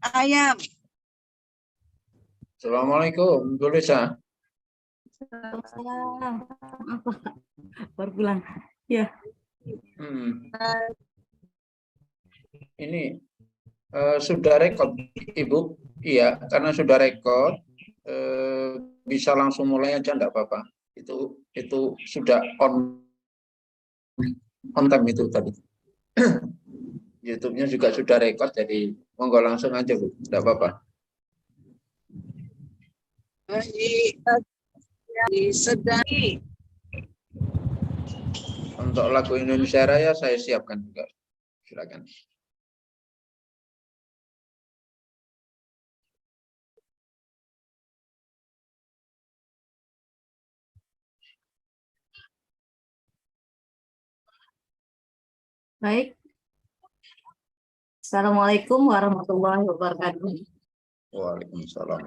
Ayam. Assalamualaikum, Bu Lisa. Apa? Baru pulang. Ya. Ini sudah rekod, Ibu? Iya, karena sudah rekod, bisa langsung mulai aja, enggak apa-apa. Itu sudah on time itu tadi. YouTube-nya juga sudah rekod, jadi monggo langsung aja, Bu. Enggak apa-apa. Sedang. Untuk lagu Indonesia Raya saya siapkan juga. Silakan. Baik. Assalamualaikum warahmatullahi wabarakatuh. Waalaikumsalam.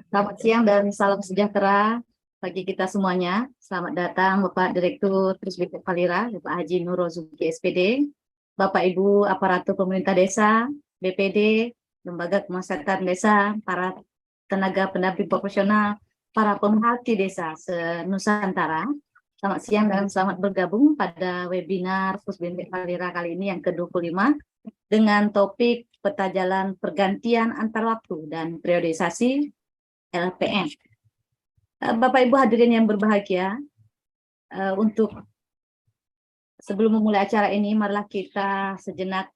Selamat siang dan salam sejahtera bagi kita semuanya. Selamat datang Bapak Direktur Trisbipuk Falira, Bapak Haji Nur Rozuki SPD, Bapak Ibu aparatur pemerintah desa, BPD, lembaga pemasyarakatan desa, para tenaga pendamping profesional, para pemerhati desa se-Nusantara. Selamat siang dan selamat bergabung pada webinar Pusbinpek Falira kali ini yang ke-25 dengan topik peta jalan pergantian antar waktu dan periodisasi LPM. Bapak Ibu hadirin yang berbahagia, untuk sebelum memulai acara ini, marilah kita sejenak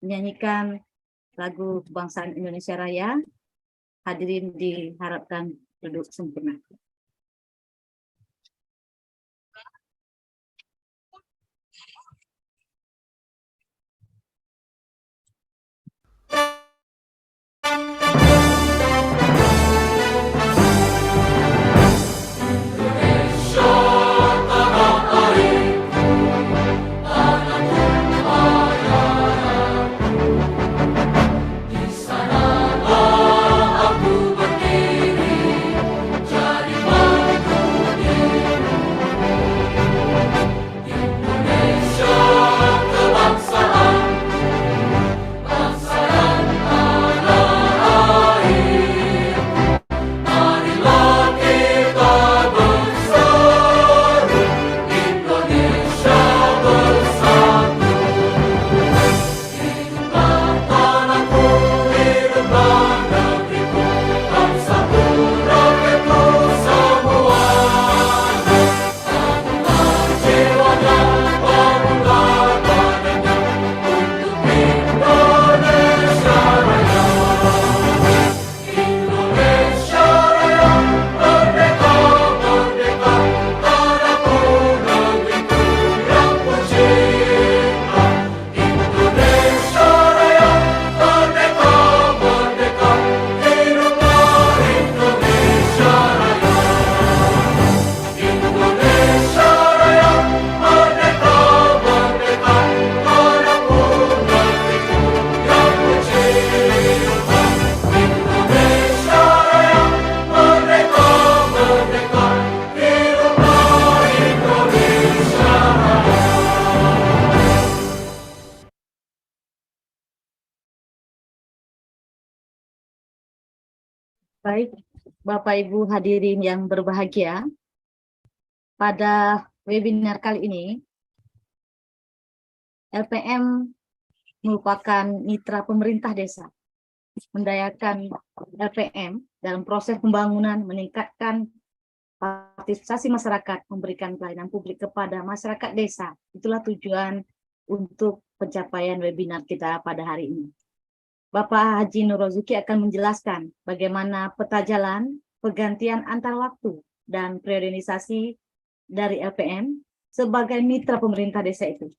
menyanyikan lagu kebangsaan Indonesia Raya. Hadirin diharapkan duduk sempurna. Baik, Bapak Ibu hadirin yang berbahagia, pada webinar kali ini, LPM merupakan mitra pemerintah desa, mendayakan LPM dalam proses pembangunan, meningkatkan partisipasi masyarakat, memberikan pelayanan publik kepada masyarakat desa. Itulah tujuan untuk pencapaian webinar kita pada hari ini. Bapak Haji Nur Rozuki akan menjelaskan bagaimana peta jalan pergantian antar waktu dan periodisasi dari LPM sebagai mitra pemerintah desa itu.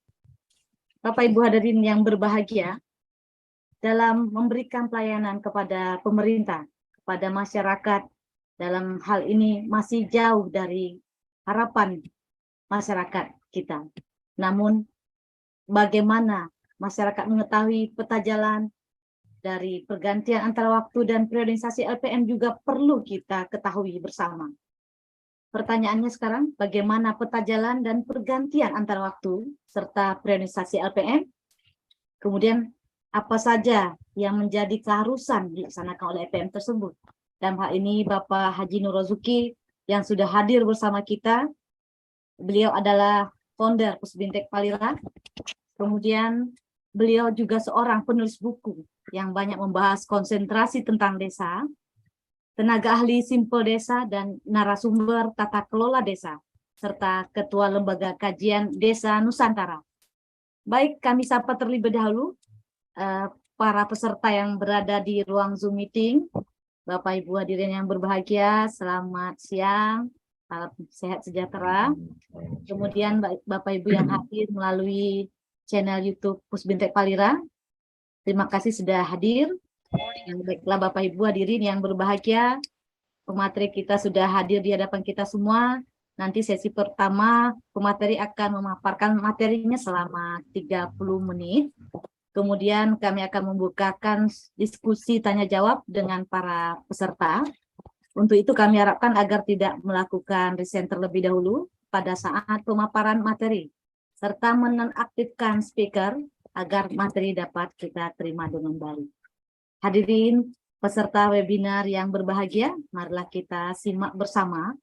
Bapak Ibu hadirin yang berbahagia, dalam memberikan pelayanan kepada pemerintah, kepada masyarakat, dalam hal ini masih jauh dari harapan masyarakat kita. Namun, bagaimana masyarakat mengetahui peta jalan dari pergantian antara waktu dan periodisasi LPM juga perlu kita ketahui bersama. Pertanyaannya sekarang, bagaimana peta jalan dan pergantian antara waktu serta periodisasi LPM? Kemudian, apa saja yang menjadi keharusan dilaksanakan oleh EPM tersebut. Dalam hal ini Bapak Haji Nur Rozuki yang sudah hadir bersama kita. Beliau adalah founder Pusbintek Palira. Kemudian beliau juga seorang penulis buku yang banyak membahas konsentrasi tentang desa, tenaga ahli simpel desa, dan narasumber tata kelola desa, serta ketua lembaga kajian desa Nusantara. Baik, kami sapa terlebih dahulu para peserta yang berada di ruang Zoom meeting. Bapak Ibu hadirin yang berbahagia, selamat siang, salam sehat sejahtera. Kemudian Bapak Ibu yang hadir melalui channel YouTube Pusbintek Palira, terima kasih sudah hadir. Baiklah Bapak Ibu hadirin yang berbahagia, pemateri kita sudah hadir di hadapan kita semua. Nanti sesi pertama, pemateri akan memaparkan materinya selama 30 menit. Kemudian kami akan membukakan diskusi tanya-jawab dengan para peserta. Untuk itu kami harapkan agar tidak melakukan resign terlebih dahulu pada saat pemaparan materi, serta menonaktifkan speaker agar materi dapat kita terima dengan baik. Hadirin peserta webinar yang berbahagia, marilah kita simak bersama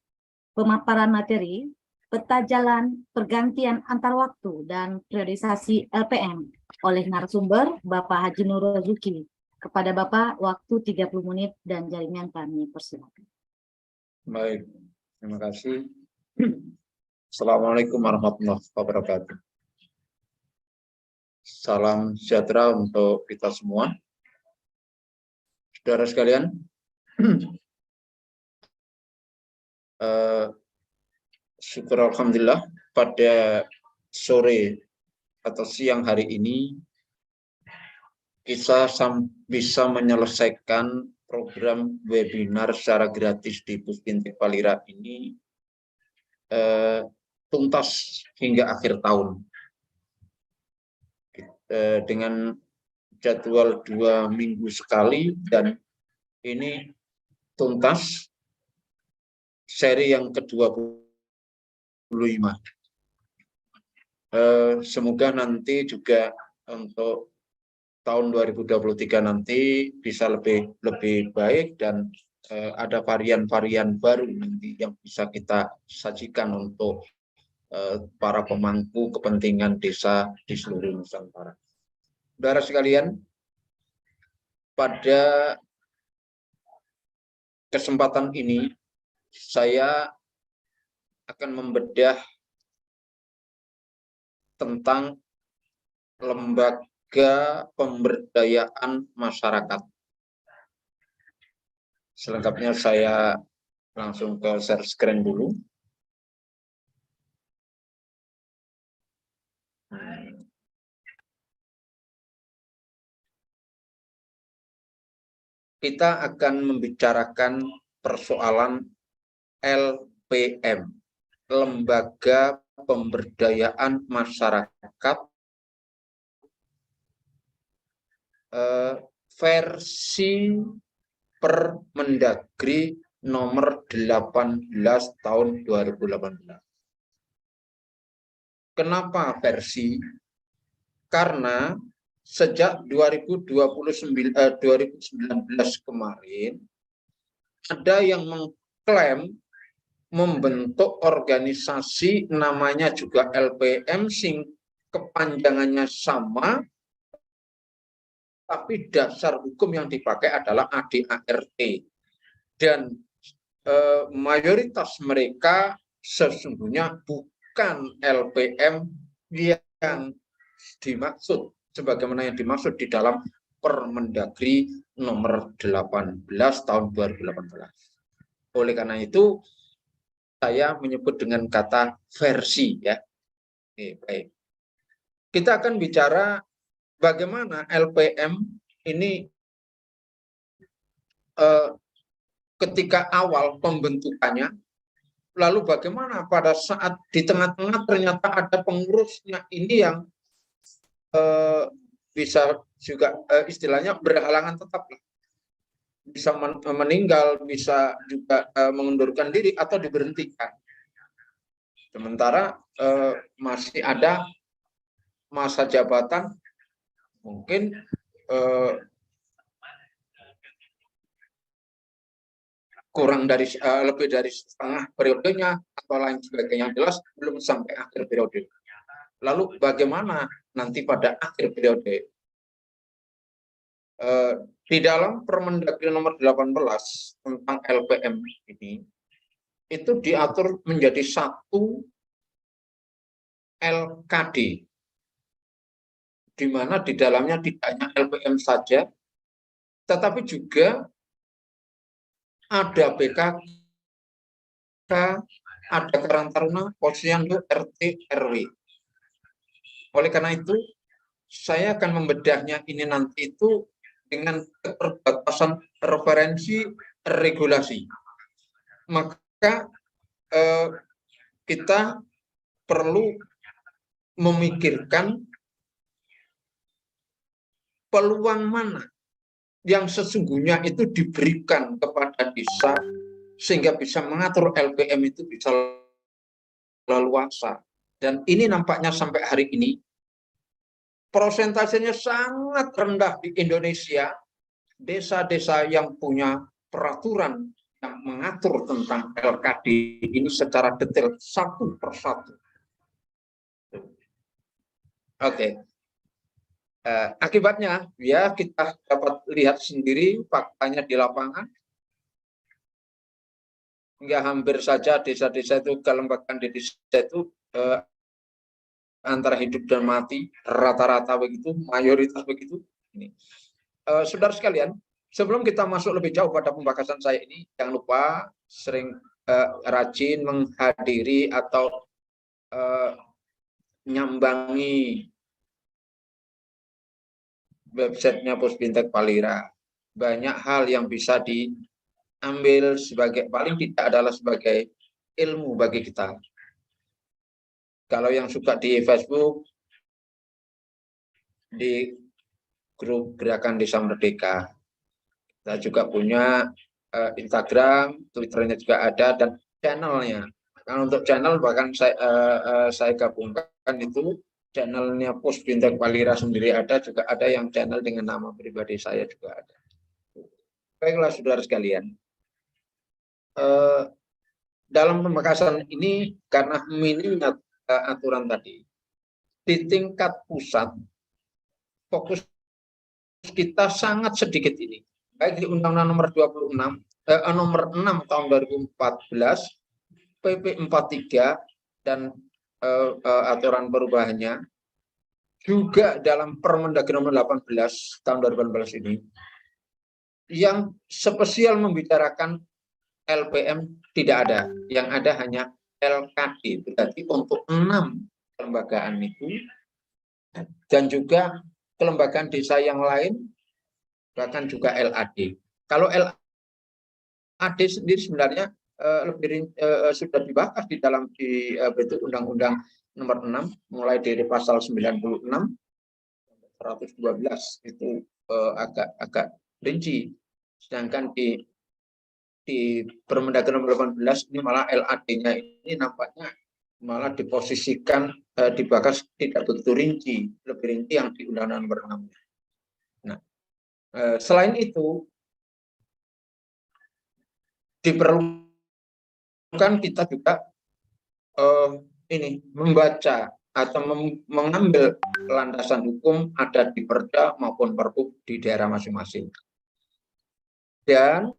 pemaparan materi, peta jalan pergantian antar waktu dan priorisasi LPM oleh narasumber Bapak Haji Nur Rozuki. Kepada Bapak, waktu 30 menit dan jaringan kami persilakan. Baik, terima kasih. Assalamualaikum warahmatullahi wabarakatuh. Salam sejahtera untuk kita semua. Saudara sekalian, syukur alhamdulillah pada sore atau siang hari ini kita bisa menyelesaikan program webinar secara gratis di Pusbintek Palira ini tuntas hingga akhir tahun dengan jadwal 2 minggu sekali, dan ini tuntas seri yang ke-25. Semoga nanti juga untuk tahun 2023 nanti bisa lebih baik dan ada varian-varian baru nanti yang bisa kita sajikan untuk para pemangku kepentingan desa di seluruh Nusantara. Saudara sekalian, pada kesempatan ini saya akan membedah tentang lembaga pemberdayaan masyarakat. Selengkapnya saya langsung ke share screen dulu. Kita akan membicarakan persoalan LPM, Lembaga Pemberdayaan Masyarakat, versi Permendagri nomor 18 tahun 2018. Kenapa versi? Karena sejak 2019 kemarin ada yang mengklaim membentuk organisasi namanya juga LPM, kepanjangannya sama, tapi dasar hukum yang dipakai adalah ADART, dan mayoritas mereka sesungguhnya bukan LPM yang dimaksud sebagaimana yang dimaksud di dalam Permendagri nomor 18 tahun 2018. Oleh karena itu saya menyebut dengan kata versi, ya. Oke, baik. Kita akan bicara bagaimana LPM ini ketika awal pembentukannya, lalu bagaimana pada saat di tengah-tengah ternyata ada pengurusnya ini yang bisa juga istilahnya berhalangan tetap, bisa meninggal, bisa juga mengundurkan diri atau diberhentikan. Sementara masih ada masa jabatan mungkin kurang dari lebih dari setengah periodenya atau lain sebagainya, yang jelas belum sampai akhir periode. Lalu bagaimana nanti pada akhir periode? Di dalam Permendagri nomor 18 tentang LPM ini, itu diatur menjadi satu LKD, di mana di dalamnya tidak hanya LPM saja, tetapi juga ada BKK, ada Karang Taruna, Posyandu, RT, RW. Oleh karena itu, saya akan membedahnya ini nanti itu dengan keterbatasan referensi regulasi. Maka kita perlu memikirkan peluang mana yang sesungguhnya itu diberikan kepada desa sehingga bisa mengatur LPM itu bisa leluasa. Dan ini nampaknya sampai hari ini prosentasenya sangat rendah di Indonesia. Desa-desa yang punya peraturan yang mengatur tentang LKD ini secara detail satu persatu. Oke. Akibatnya ya kita dapat lihat sendiri faktanya di lapangan. Hingga hampir saja desa-desa itu, kelembagaan di desa itu antara hidup dan mati, rata-rata begitu, mayoritas begitu. Ini. Saudara sekalian, sebelum kita masuk lebih jauh pada pembahasan saya ini, jangan lupa sering rajin menghadiri atau nyambangi websitenya Pusbintek Palira. Banyak hal yang bisa diambil sebagai, paling tidak adalah sebagai ilmu bagi kita. Kalau yang suka di Facebook, di grup Gerakan Desa Merdeka, kita juga punya Instagram, Twitternya juga ada, dan channelnya. Nah, untuk channel bahkan saya gabungkan itu channelnya Pusbintek Palira sendiri ada, juga ada yang channel dengan nama pribadi saya juga ada. Baiklah saudara sekalian, dalam pembahasan ini karena minimnya aturan tadi, di tingkat pusat fokus kita sangat sedikit ini. Baik di Undang-Undang nomor 6 tahun 2014, PP 43 dan aturan perubahannya, juga dalam Permendagri nomor 18 tahun 2018 ini, yang spesial membicarakan LPM tidak ada, yang ada hanya LKD. Berarti untuk 6 kelembagaan itu, dan juga kelembagaan desa yang lain, bahkan juga LAD. Kalau LAD sendiri sebenarnya sudah dibahas di dalam bentuk Undang-Undang nomor 6, mulai dari pasal 96, 112 itu agak rinci. Sedangkan di Permendagri nomor 18 ini malah LAD-nya ini nampaknya malah diposisikan dibahas tidak begitu rinci, lebih rinci yang di Undang-Undang nomor 6. Nah, selain itu diperlukan kita juga membaca atau mengambil landasan hukum ada di Perda maupun Pergub di daerah masing-masing. Dan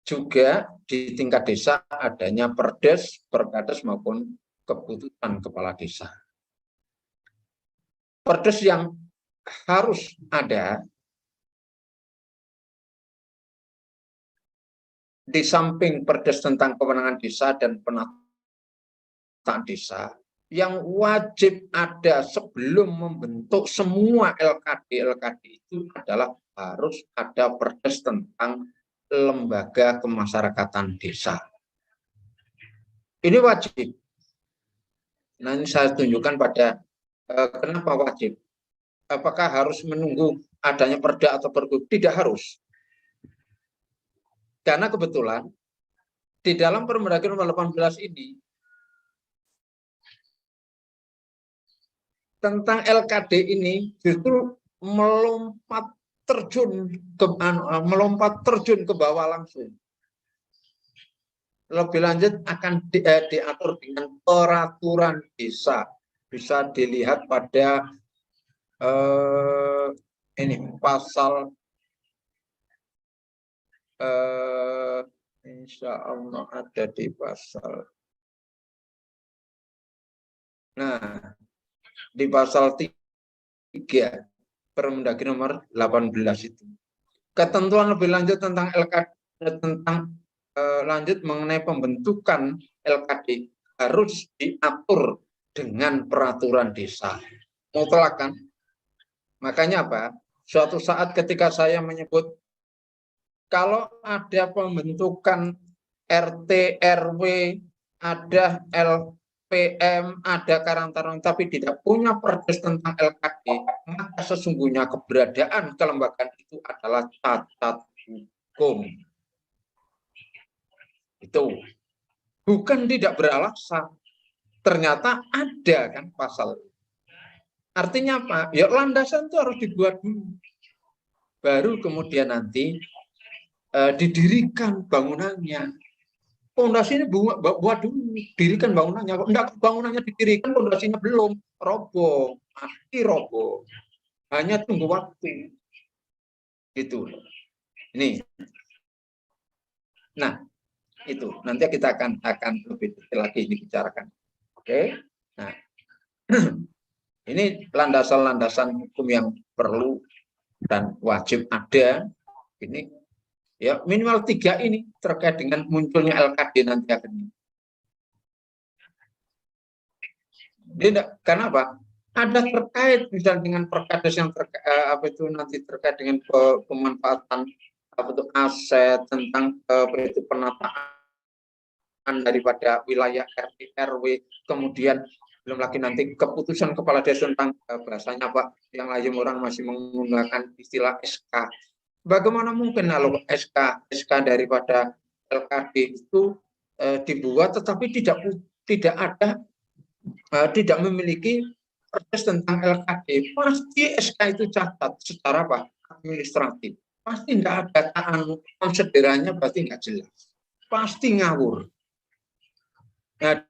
juga di tingkat desa adanya Perdes, Perkades maupun keputusan kepala desa. Perdes yang harus ada di samping Perdes tentang kewenangan desa dan penataan desa, yang wajib ada sebelum membentuk semua LKD itu adalah harus ada Perdes tentang lembaga kemasyarakatan desa. Ini wajib. Nah, ini saya tunjukkan pada kenapa wajib. Apakah harus menunggu adanya Perda atau Pergub? Tidak harus. Karena kebetulan di dalam Permendagri nomor 18 ini tentang LKD ini justru melompat terjun ke bawah langsung. Lebih lanjut akan diatur dengan peraturan desa. Bisa dilihat pada ini pasal insya Allah ada di pasal. Nah, di pasal 3 Permendagri nomor 18 itu. Ketentuan lebih lanjut tentang LKD lanjut mengenai pembentukan LKD harus diatur dengan peraturan desa. Mutlak kan? Makanya apa? Suatu saat ketika saya menyebut kalau ada pembentukan RT, RW, ada LPM, ada Karang Taruna, tapi tidak punya perdes tentang LKD, maka sesungguhnya keberadaan kelembagaan itu adalah cacat hukum. Itu bukan tidak beralasan, ternyata ada kan pasal. Artinya apa? Ya landasan itu harus dibuat dulu, baru kemudian nanti didirikan bangunannya. Pondasinya buat dulu, dirikan bangunannya. Enggak, bangunannya didirikan, pondasinya belum, roboh, pasti roboh. Hanya tunggu waktu. Gitu. Ini. Nah, itu nanti kita akan lebih detail lagi dibicarakan. Oke. Nah, ini landasan-landasan hukum yang perlu dan wajib ada. Ini ya minimal 3 ini terkait dengan munculnya LKD nanti akhirnya. Karena apa? Ada terkait misalnya dengan perkades yang nanti terkait dengan pemanfaatan aset tentang penataan daripada wilayah RT RW, kemudian belum lagi nanti keputusan kepala desa tentang bahasanya Pak, yang lain orang masih menggunakan istilah SK. Bagaimana mungkin kalau SK daripada LKD itu dibuat tetapi tidak memiliki perdes tentang LKD, pasti SK itu catat secara apa? Administratif. Pasti tidak ada konsiderannya, pasti nggak jelas. Pasti ngawur. Nah,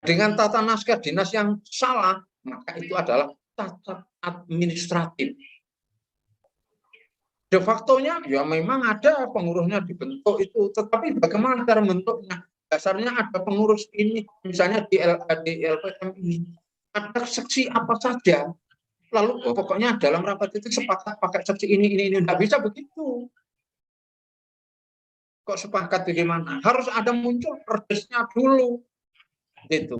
dengan tata naskah dinas yang salah, maka itu adalah cacat administratif. De facto-nya ya memang ada pengurusnya dibentuk itu, tetapi bagaimana cara bentuknya? Dasarnya ada pengurus ini, misalnya di LPM ini, ada seksi apa saja, lalu pokoknya dalam rapat itu sepakat pakai seksi ini, nggak bisa begitu. Kok sepakat bagaimana? Harus ada muncul perdesnya dulu, gitu.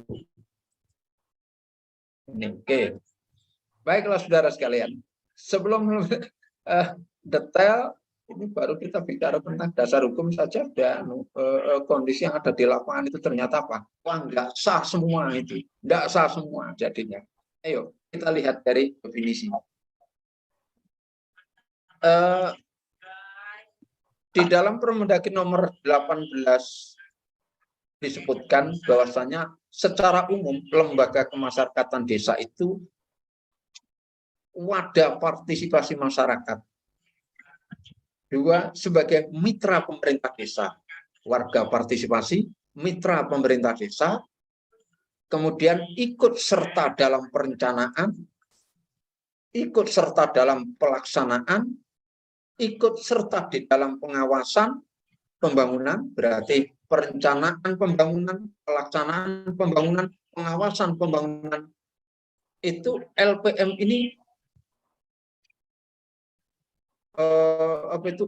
Oke, baiklah saudara sekalian. Sebelum detail, ini baru kita bicara tentang dasar hukum saja dan kondisi yang ada di lapangan itu ternyata apa? Wah, nggak sah semua itu, nggak sah semua jadinya. Ayo kita lihat dari definisi. Di dalam Permendagri nomor 18 disebutkan bahwasanya secara umum lembaga kemasyarakatan desa itu wadah partisipasi masyarakat. 2, sebagai mitra pemerintah desa, warga partisipasi, mitra pemerintah desa, kemudian ikut serta dalam perencanaan, ikut serta dalam pelaksanaan, ikut serta di dalam pengawasan pembangunan, berarti perencanaan pembangunan, pelaksanaan pembangunan, pengawasan pembangunan. Itu LPM ini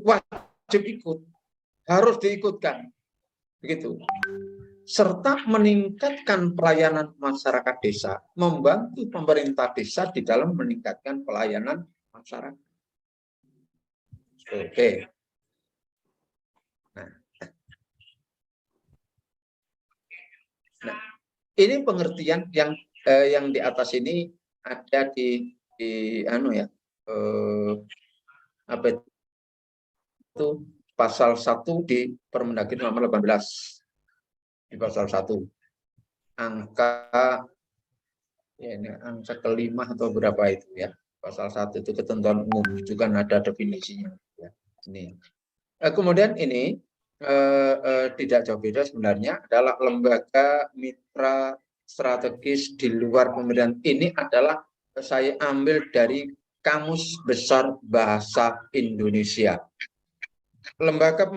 wajib ikut, harus diikutkan, begitu. Serta meningkatkan pelayanan masyarakat desa, membantu pemerintah desa di dalam meningkatkan pelayanan masyarakat. Oke. Nah, ini pengertian yang di atas ini ada di apa itu pasal 1 di Permendagri nomor 18. Di pasal 1 angka ya ini angka kelima atau berapa itu ya, Pasal 1 itu ketentuan umum, itu kan ada definisinya. Ya. Ini. Kemudian ini tidak jauh beda sebenarnya adalah lembaga mitra strategis di luar pemerintahan. Ini adalah saya ambil dari Kamus Besar Bahasa Indonesia. Lembaga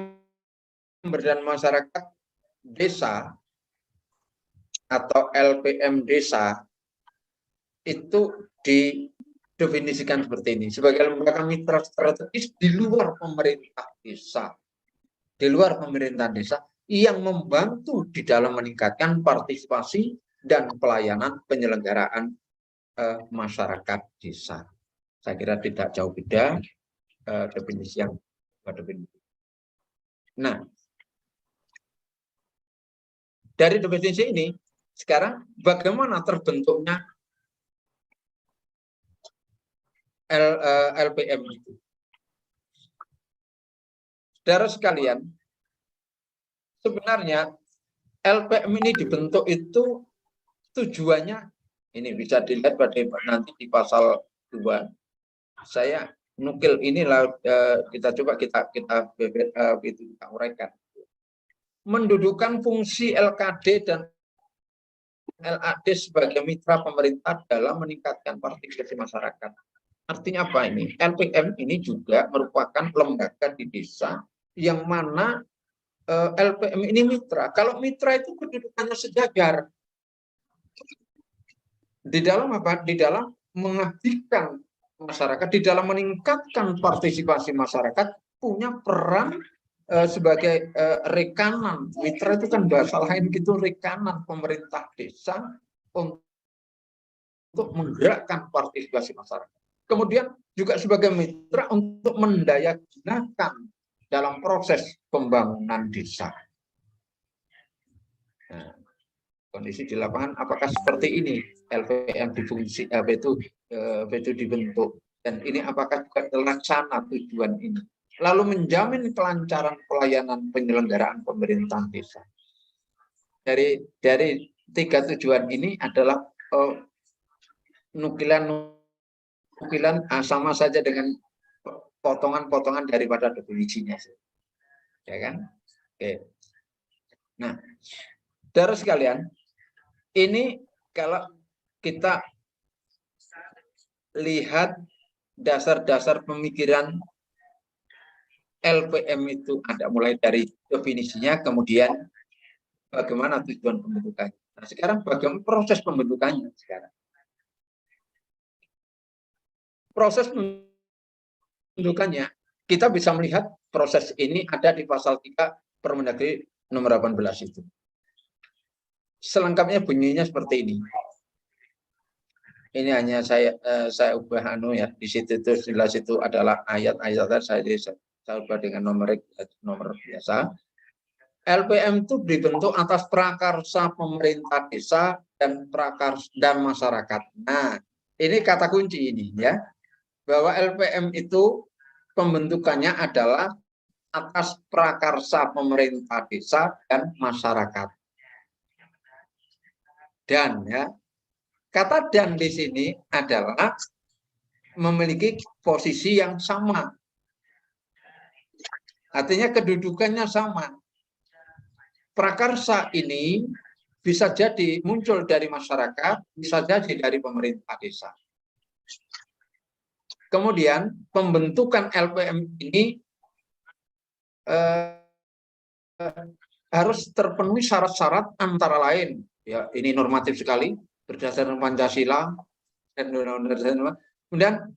pemberdayaan masyarakat desa atau LPM desa itu didefinisikan seperti ini, sebagai lembaga mitra strategis di luar pemerintah desa, di luar pemerintahan desa yang membantu di dalam meningkatkan partisipasi dan pelayanan penyelenggaraan masyarakat desa. Saya kira tidak jauh beda definisi yang definisi. Nah, dari definisi ini sekarang bagaimana terbentuknya LPM itu? Saudara sekalian, sebenarnya LPM ini dibentuk itu tujuannya, ini bisa dilihat pada nanti di pasal 2. Saya nukil inilah kita coba kita uraikan. Mendudukan fungsi LKD dan LAD sebagai mitra pemerintah dalam meningkatkan partisipasi masyarakat. Artinya apa ini? LPM ini juga merupakan lembaga di desa yang mana LPM ini mitra. Kalau mitra itu kedudukannya sejajar. Di dalam apa? Di dalam mengabdikan masyarakat, di dalam meningkatkan partisipasi masyarakat, punya peran sebagai rekanan. Mitra itu kan bahasa lain gitu, rekanan pemerintah desa untuk menggerakkan partisipasi masyarakat. Kemudian juga sebagai mitra untuk mendayagunakan dalam proses pembangunan desa. Nah, kondisi di lapangan apakah seperti ini LPM difungsi itu dibentuk, dan ini apakah juga terlaksana tujuan ini, lalu menjamin kelancaran pelayanan penyelenggaraan pemerintahan desa. Dari 3 tujuan ini adalah nukilan sama saja dengan potongan-potongan daripada definisinya, ya kan? Oke. Nah, saudara sekalian, ini kalau kita lihat dasar-dasar pemikiran LPM itu ada mulai dari definisinya, kemudian bagaimana tujuan pembentukannya. Nah, sekarang bagaimana proses pembentukannya sekarang? Proses pembentukannya, kita bisa melihat proses ini ada di pasal 3 Permendagri nomor 18 itu. Selengkapnya bunyinya seperti ini. Ini hanya saya ubah ya. Di situ itu jelas itu adalah ayat-ayat saya ubah dengan nomor biasa. LPM itu dibentuk atas prakarsa pemerintah desa dan masyarakat. Nah, ini kata kunci ini ya. Bahwa LPM itu pembentukannya adalah atas prakarsa pemerintah desa dan masyarakat. Dan ya, kata dan di sini adalah memiliki posisi yang sama. Artinya kedudukannya sama. Prakarsa ini bisa jadi muncul dari masyarakat, bisa jadi dari pemerintah desa. Kemudian pembentukan LPM ini harus terpenuhi syarat-syarat antara lain, ya ini normatif sekali berdasarkan Pancasila dan Undang-Undang. Kemudian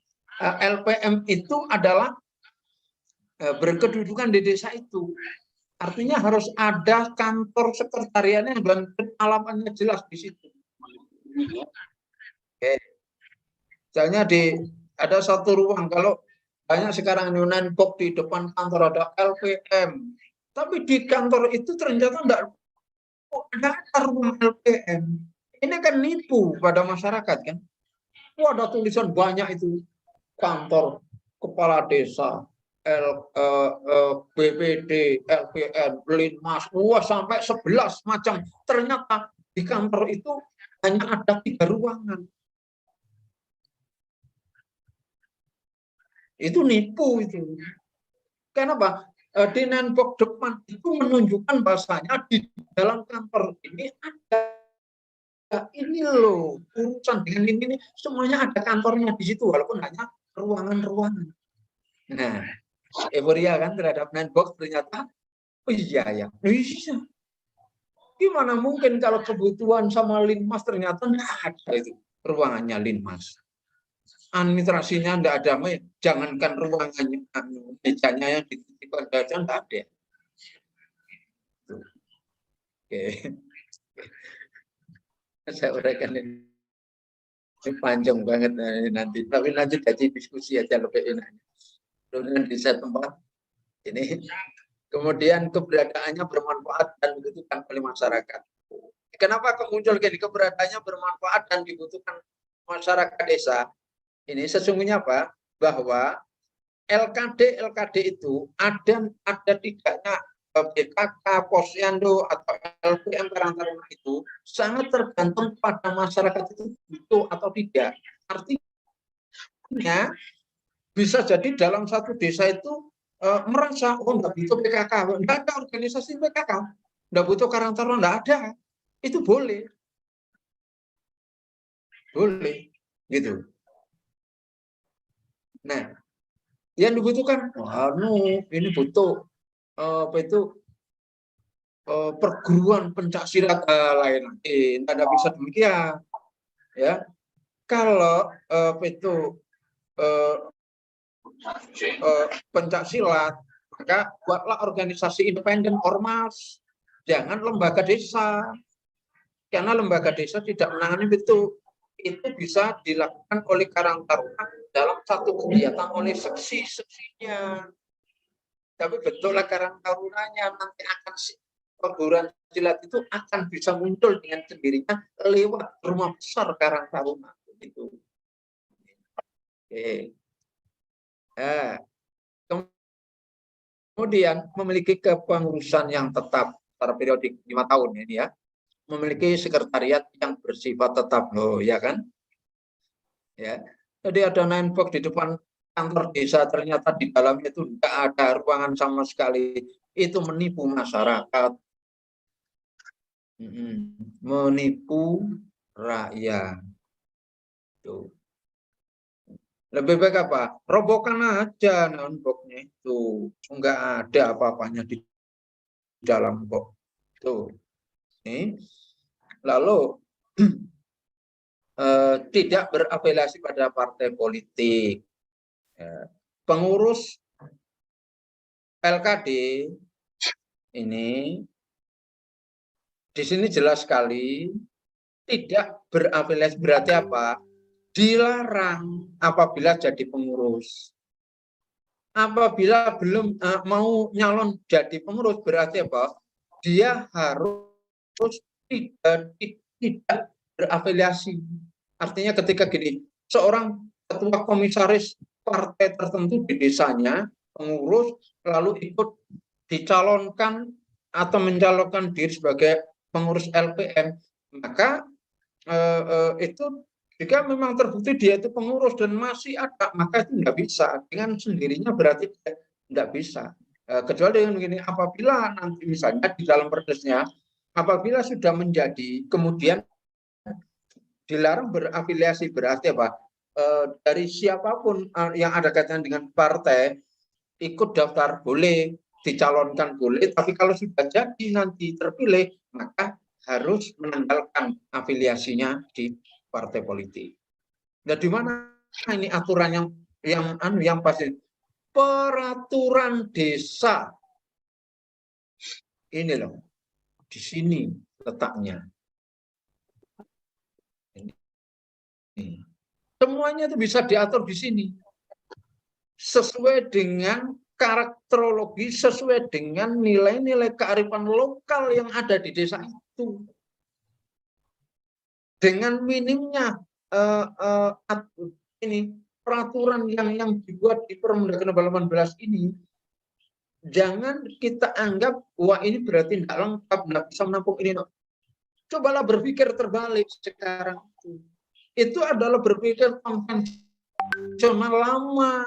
LPM itu adalah berkedudukan di desa itu, artinya harus ada kantor sekretariatnya dan alamatnya jelas di situ. Oke. Misalnya ada satu ruang, kalau banyak sekarang Yunan Pop di depan kantor ada LPM, tapi di kantor itu ternyata enggak ada ruang LPM. Ini kan nipu pada masyarakat kan. Ada tulisan banyak itu, kantor kepala desa, BPD, LPM, Linmas, sampai 11 macam. Ternyata di kantor itu hanya ada 3 ruangan. Itu nipu itu. Kenapa? Di Nenbox depan itu menunjukkan bahasanya di dalam kantor ini ada ini loh, urusan dengan ini semuanya ada kantornya di situ walaupun hanya ruangan-ruangan. Nah, euforia kan terhadap Nenbox ternyata oh iya ya. Iya. Gimana mungkin kalau kebutuhan sama Linmas ternyata enggak ada itu ruangannya Linmas. Administrasinya enggak ada, jangankan ruangannya, mejanya yang dititipkan aja enggak ada. Oke. Saya uraikan ini panjang banget nanti, tapi lanjut aja diskusi aja lebih enak. Kemudian di set tempat ini, kemudian keberadaannya bermanfaat dan dibutuhkan oleh masyarakat. Kenapa muncul gini, keberadaannya bermanfaat dan dibutuhkan masyarakat desa? Ini sesungguhnya apa? Bahwa LKD itu ada tidaknya BKK, Posyandu atau LPM Karang Taruna itu sangat tergantung pada masyarakat itu butuh atau tidak. Artinya bisa jadi dalam satu desa itu merasa oh nggak butuh PKK, nggak ada organisasi PKK, nggak butuh Karang Taruna, nggak ada. Itu boleh gitu. Nah, yang dibutuhkan, ini butuh perguruan pencak silat lain. Tidak bisa demikian, ya. Kalau pencak silat, maka buatlah organisasi independen ormas, jangan lembaga desa. Karena lembaga desa tidak menangani itu bisa dilakukan oleh Karang Taruna dalam satu kegiatan oleh seksi-seksinya. Tapi betullah Karang Tarunanya nanti akan perguruan silat itu akan bisa muncul dengan sendirinya lewat rumah besar Karang Taruna itu. Oke. Nah, kemudian memiliki kepengurusan yang tetap secara periodik 5 tahun ini ya. Memiliki sekretariat yang bersifat tetap loh, ya kan? Ya. Jadi ada Nenbox di depan kantor desa, ternyata di dalamnya itu tidak ada ruangan sama sekali. Itu menipu masyarakat. Menipu rakyat. Tuh. Lebih baik apa? Robohkan aja Nenbox-nya itu. Enggak ada apa-apanya di dalam box. Tuh. Nih. Lalu tidak berafiliasi pada partai politik. Pengurus LKD ini di sini jelas sekali tidak berafiliasi, berarti apa? Dilarang apabila jadi pengurus. Apabila belum mau nyalon jadi pengurus, berarti apa? Dia harus tidak berafiliasi. Artinya ketika gini, seorang ketua komisaris partai tertentu di desanya, pengurus, lalu ikut dicalonkan atau mencalonkan diri sebagai pengurus LPM, maka itu jika memang terbukti dia itu pengurus dan masih ada, maka itu nggak bisa. Dengan sendirinya berarti tidak bisa. Kecuali dengan begini, apabila nanti misalnya di dalam perdesnya, apabila sudah menjadi, kemudian dilarang berafiliasi, berarti apa? Dari siapapun yang ada kaitan dengan partai, ikut daftar boleh, dicalonkan boleh, tapi kalau sudah jadi nanti terpilih, maka harus menanggalkan afiliasinya di partai politik. Nah, di mana ini aturan yang pasti? Peraturan desa. Ini loh, di sini letaknya. Ini. Semuanya itu bisa diatur di sini. Sesuai dengan karakterologi, sesuai dengan nilai-nilai kearifan lokal yang ada di desa itu. Dengan minimnya ini peraturan yang dibuat di Permendagri 18 ini, jangan kita anggap wah ini berarti tidak lengkap, tidak bisa menampung ini. Cobalah berpikir terbalik sekarang. Itu adalah berpikir konvensional lama.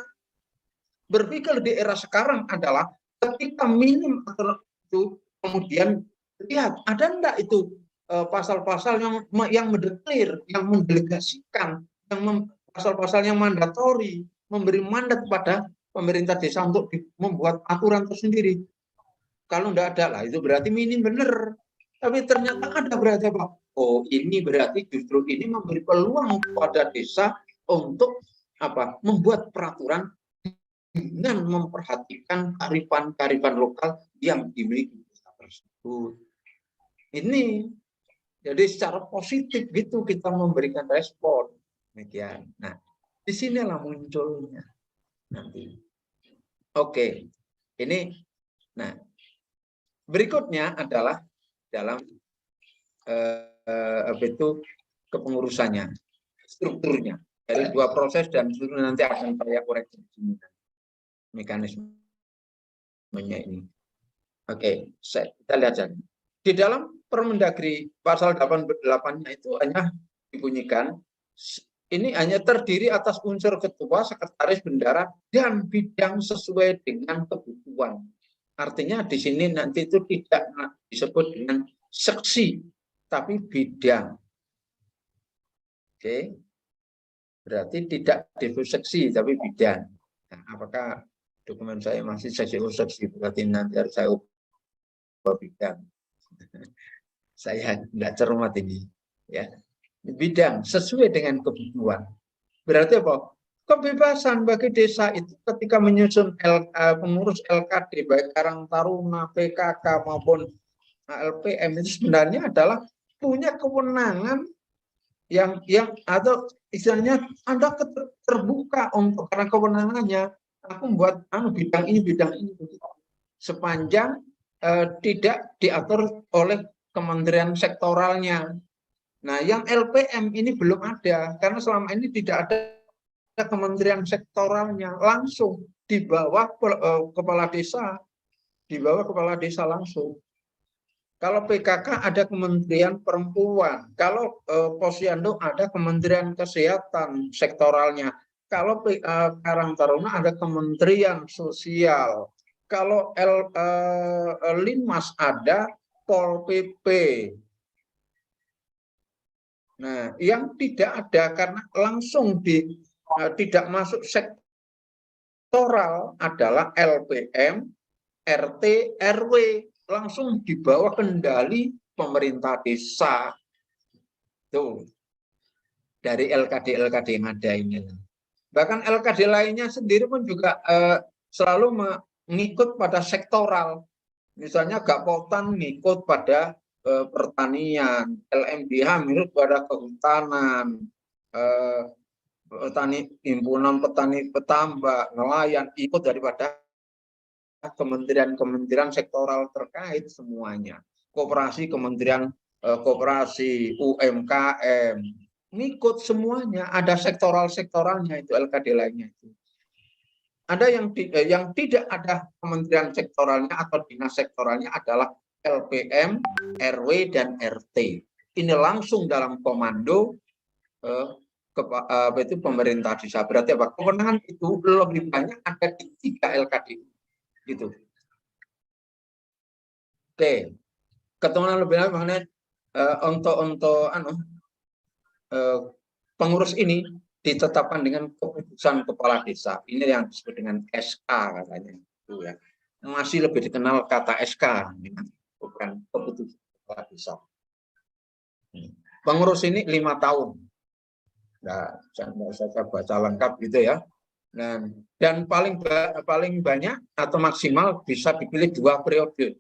Berpikir di era sekarang adalah ketika minim itu kemudian lihat ada enggak itu pasal-pasal yang mendeklir, yang mendelegasikan, pasal-pasal yang mandatori, memberi mandat pada pemerintah desa untuk membuat aturan tersendiri. Kalau enggak ada lah, itu berarti minim benar. Tapi ternyata ada, berarti apa? Oh, ini berarti justru ini memberi peluang kepada desa untuk apa? Membuat peraturan dengan memperhatikan kearifan-kearifan lokal yang dimiliki desa tersebut. Ini jadi secara positif gitu kita memberikan respon. Demikian. Nah, disinilah munculnya nanti. Oke, ini. Nah, berikutnya adalah dalam kepengurusannya, strukturnya. Dari dua proses dan nanti akan saya koreksi di sini mekanismenya ini. Oke, kita lihat saja. Di dalam Permendagri pasal 88-nya itu hanya dibunyikan ini hanya terdiri atas unsur ketua, sekretaris, bendara, dan bidang sesuai dengan kebutuhan. Artinya di sini nanti itu tidak disebut dengan seksi, tapi bidang. Oke, berarti tidak disebut seksi, tapi bidang. Nah, apakah dokumen saya masih seksi? Berarti nanti harus saya ubah bidang. Saya tidak cermat ini, ya. Bidang sesuai dengan kebutuhan. Berarti apa? Kebebasan bagi desa itu ketika menyusun pengurus LKD baik Karang Taruna, PKK maupun LPM itu sebenarnya adalah punya kewenangan yang atau istilahnya Anda terbuka untuk karena kewenangannya aku buat bidang ini sepanjang tidak diatur oleh kementerian sektoralnya. Nah, yang LPM ini belum ada karena selama ini tidak ada kementerian sektoralnya, langsung di bawah kepala desa langsung. Kalau PKK ada Kementerian Perempuan, kalau Posyandu ada Kementerian Kesehatan sektoralnya, kalau Karang Taruna ada Kementerian Sosial, kalau Linmas ada Pol PP. Nah, yang tidak ada karena langsung tidak masuk sektoral adalah LPM, RT, RW, langsung di bawah kendali pemerintah desa. Tuh. Dari LKD yang ada ini. Bahkan LKD lainnya sendiri pun juga selalu mengikut pada sektoral. Misalnya Gapotan ngikut pada pertanian, LMDH ngikut pada kehutanan, himpunan petani petambak, nelayan ikut daripada kementerian-kementerian sektoral terkait semuanya. Koperasi, Kementerian Koperasi, UMKM, ngikut semuanya. Ada sektoral-sektoralnya itu LKD lainnya itu. Ada yang tidak ada kementerian sektoralnya atau dinas sektoralnya adalah LPM, RW, dan RT. Ini langsung dalam komando itu pemerintah desa. Berarti apa? Kewenangan itu lebih banyak ada di 3 LKD. Gitu. Oke. Ketemuan lebih lanjut mengenai untuk pengurus ini ditetapkan dengan keputusan kepala desa. Ini yang disebut dengan SK katanya. Itu ya. Masih lebih dikenal kata SK, bukan keputusan kepala desa. Pengurus ini 5 tahun. Nah, saya baca lengkap gitu ya. Dan paling banyak atau maksimal bisa dipilih 2 periode.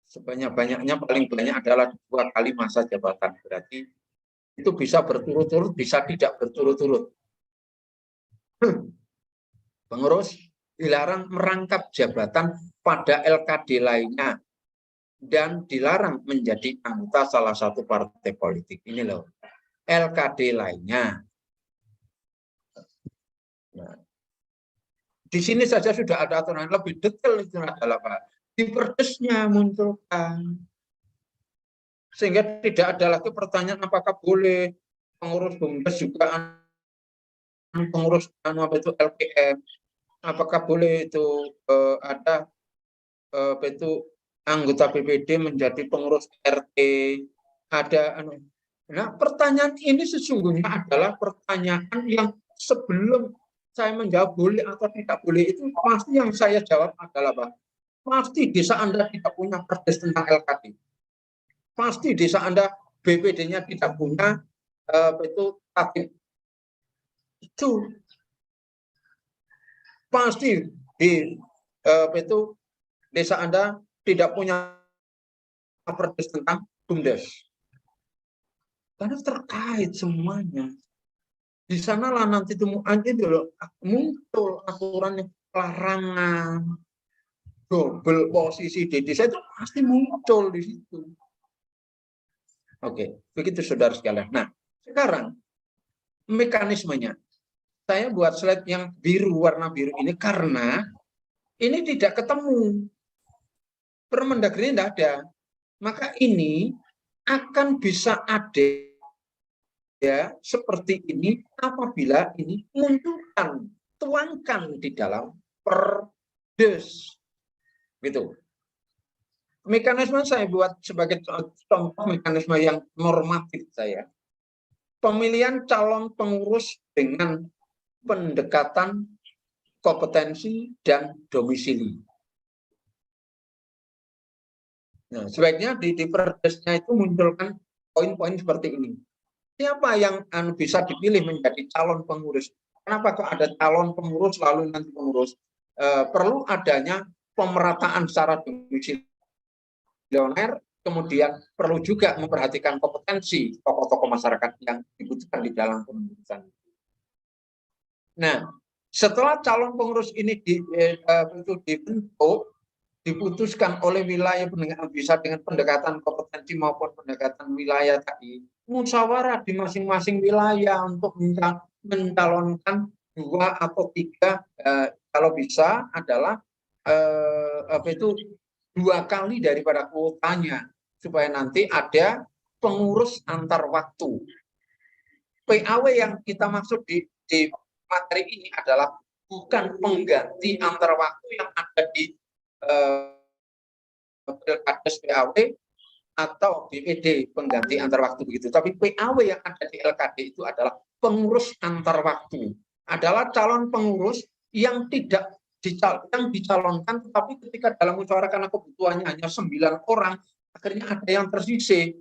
Sebanyak-banyaknya paling banyak adalah 2 kali masa jabatan. Berarti itu bisa berturut-turut, bisa tidak berturut-turut. Pengurus dilarang merangkap jabatan pada LKD lainnya dan dilarang menjadi anggota salah satu partai politik. Ini loh, LKD lainnya. Nah, di sini saja sudah ada aturan lebih detail itu adalah Pak. Di Perdesnya munculkan. Sehingga tidak ada lagi pertanyaan apakah boleh pengurus BUMDes juga pengurus LPM. apakah boleh itu ada apa itu anggota BPD menjadi pengurus RT, ada nah, pertanyaan ini sesungguhnya adalah pertanyaan yang sebelum saya menjawab boleh atau tidak boleh itu pasti yang saya jawab adalah Pak, pasti desa Anda tidak punya perdes tentang LKD. Pasti desa Anda BPD-nya tidak punya itu tatib. Itu pasti di itu desa Anda tidak punya perdes tentang BUMDes. Karena terkait semuanya. Di sanalah nanti muncul aturan larangan, double posisi di desa itu pasti muncul di situ. Oke, begitu saudara sekalian. Nah, sekarang mekanismenya. Saya buat slide yang biru, warna biru ini karena ini tidak ketemu. Permendagri tidak ada. Maka ini akan bisa ada ya seperti ini apabila ini munculkan, tuangkan di dalam perdes. Gitu. Mekanisme saya buat sebagai contoh mekanisme yang normatif saya. Pemilihan calon pengurus dengan pendekatan kompetensi dan domisili. Nah, sebaiknya di perdesnya itu munculkan poin-poin seperti ini. Siapa yang bisa dipilih menjadi calon pengurus? Kenapa kok ada calon pengurus lalu nanti pengurus? Perlu adanya pemerataan secara domisilioner, kemudian perlu juga memperhatikan kompetensi tokoh-tokoh masyarakat yang dibutuhkan di dalam pengurusan. Nah, setelah calon pengurus ini dibentuk, diputuskan oleh wilayah bisa dengan pendekatan kompetensi maupun pendekatan wilayah tadi, musyawarah di masing-masing wilayah untuk mencalonkan 2 atau 3 kalau bisa adalah 2 kali daripada kuotanya supaya nanti ada pengurus antar waktu. PAW yang kita maksud di materi ini adalah bukan pengganti antar waktu yang ada di Pilkades PAW atau BPD pengganti antar waktu begitu. Tapi PAW yang ada di LKD itu adalah pengurus antar waktu. Adalah calon pengurus yang tidak dicalonkan, tetapi ketika dalam musyawarah karena kebutuhannya hanya 9 orang, akhirnya ada yang tersisih.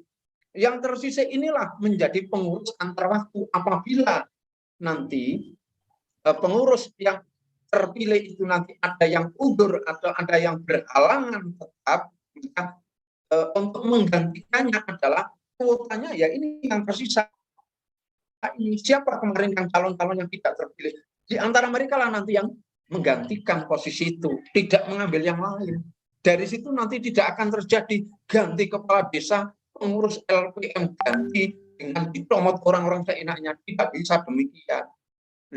Yang tersisih inilah menjadi pengurus antar waktu apabila nanti pengurus yang terpilih itu nanti ada yang undur atau ada yang berhalangan tetap, untuk menggantikannya adalah kuotanya ya ini yang tersisa. Ini siapa kemarin yang calon-calon yang tidak terpilih? Di antara mereka lah nanti yang menggantikan posisi itu, tidak mengambil yang lain. Dari situ nanti tidak akan terjadi ganti kepala desa, pengurus LPM ganti dengan dicomot orang-orang seenaknya, tidak bisa demikian.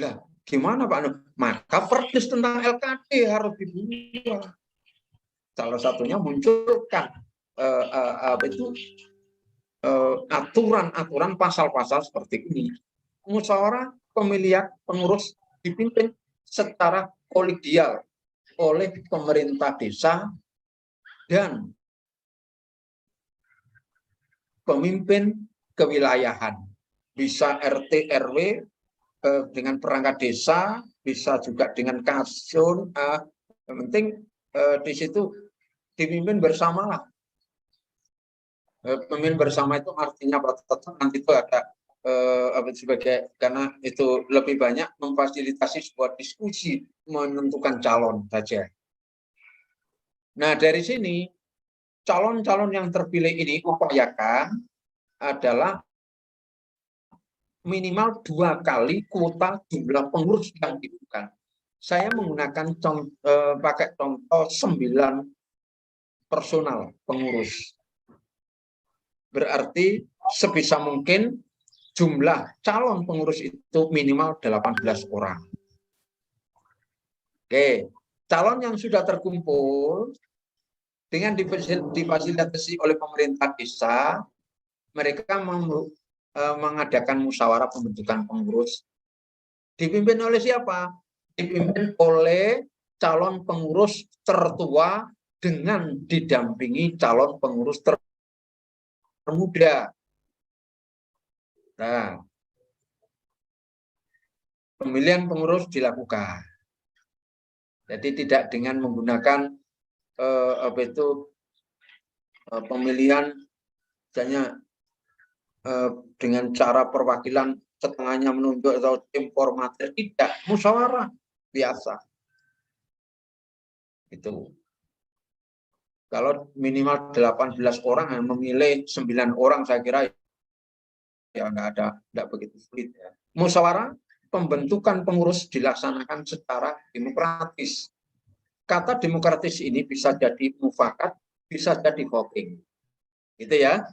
Lah, gimana Pak? Maka perdes tentang LKD harus dibuat. Salah satunya munculkan aturan-aturan pasal-pasal seperti ini. Musyawarah pemilihan pengurus dipimpin secara kolegial oleh pemerintah desa dan pemimpin kewilayahan. Bisa RT RW dengan perangkat desa, bisa juga dengan kasun. Yang penting di situ dipimpin bersama lah. Pemimpin bersama itu artinya tetap nanti itu ada sebagai karena itu lebih banyak memfasilitasi sebuah diskusi menentukan calon saja. Nah dari sini calon-calon yang terpilih ini upayakan adalah minimal 2 kali kuota jumlah pengurus yang dibutuhkan. Saya menggunakan pakai contoh 9 personal pengurus. Berarti sebisa mungkin jumlah calon pengurus itu minimal 18 orang. Oke, calon yang sudah terkumpul dengan difasilitasi oleh pemerintah desa, mereka mengadakan musyawarah pembentukan pengurus. Dipimpin oleh siapa? dipimpin oleh calon pengurus tertua dengan didampingi calon pengurus termuda. Nah, pemilihan pengurus dilakukan. Jadi tidak dengan menggunakan pemilihan misalnya dengan cara perwakilan setengahnya menunjuk atau tim formatir, tidak, musyawarah biasa. Itu. Kalau minimal 18 orang yang memilih 9 orang, saya kira ya enggak begitu sulit ya. Musyawarah pembentukan pengurus dilaksanakan secara demokratis. Kata demokratis ini bisa jadi mufakat, bisa jadi voting. Gitu ya.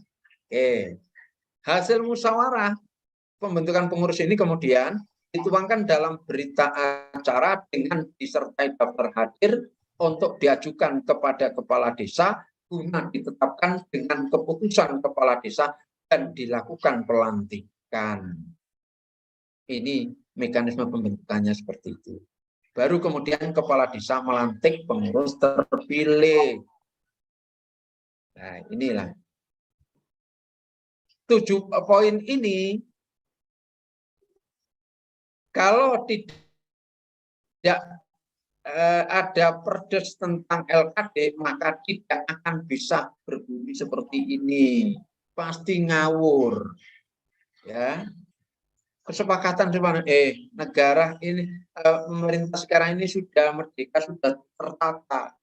Oke. Hasil musyawarah pembentukan pengurus ini kemudian dituangkan dalam berita acara dengan disertai daftar hadir untuk diajukan kepada kepala desa guna ditetapkan dengan keputusan kepala desa dan dilakukan pelantikan. Ini mekanisme pembentukannya seperti itu. Baru kemudian kepala desa melantik pengurus terpilih. Nah, inilah 7 poin ini kalau tidak ada perdes tentang LKD, maka tidak akan bisa berbunyi seperti ini. Pasti ngawur. Ya. Kesepakatan cuma negara ini, pemerintah sekarang ini sudah merdeka, sudah tertata.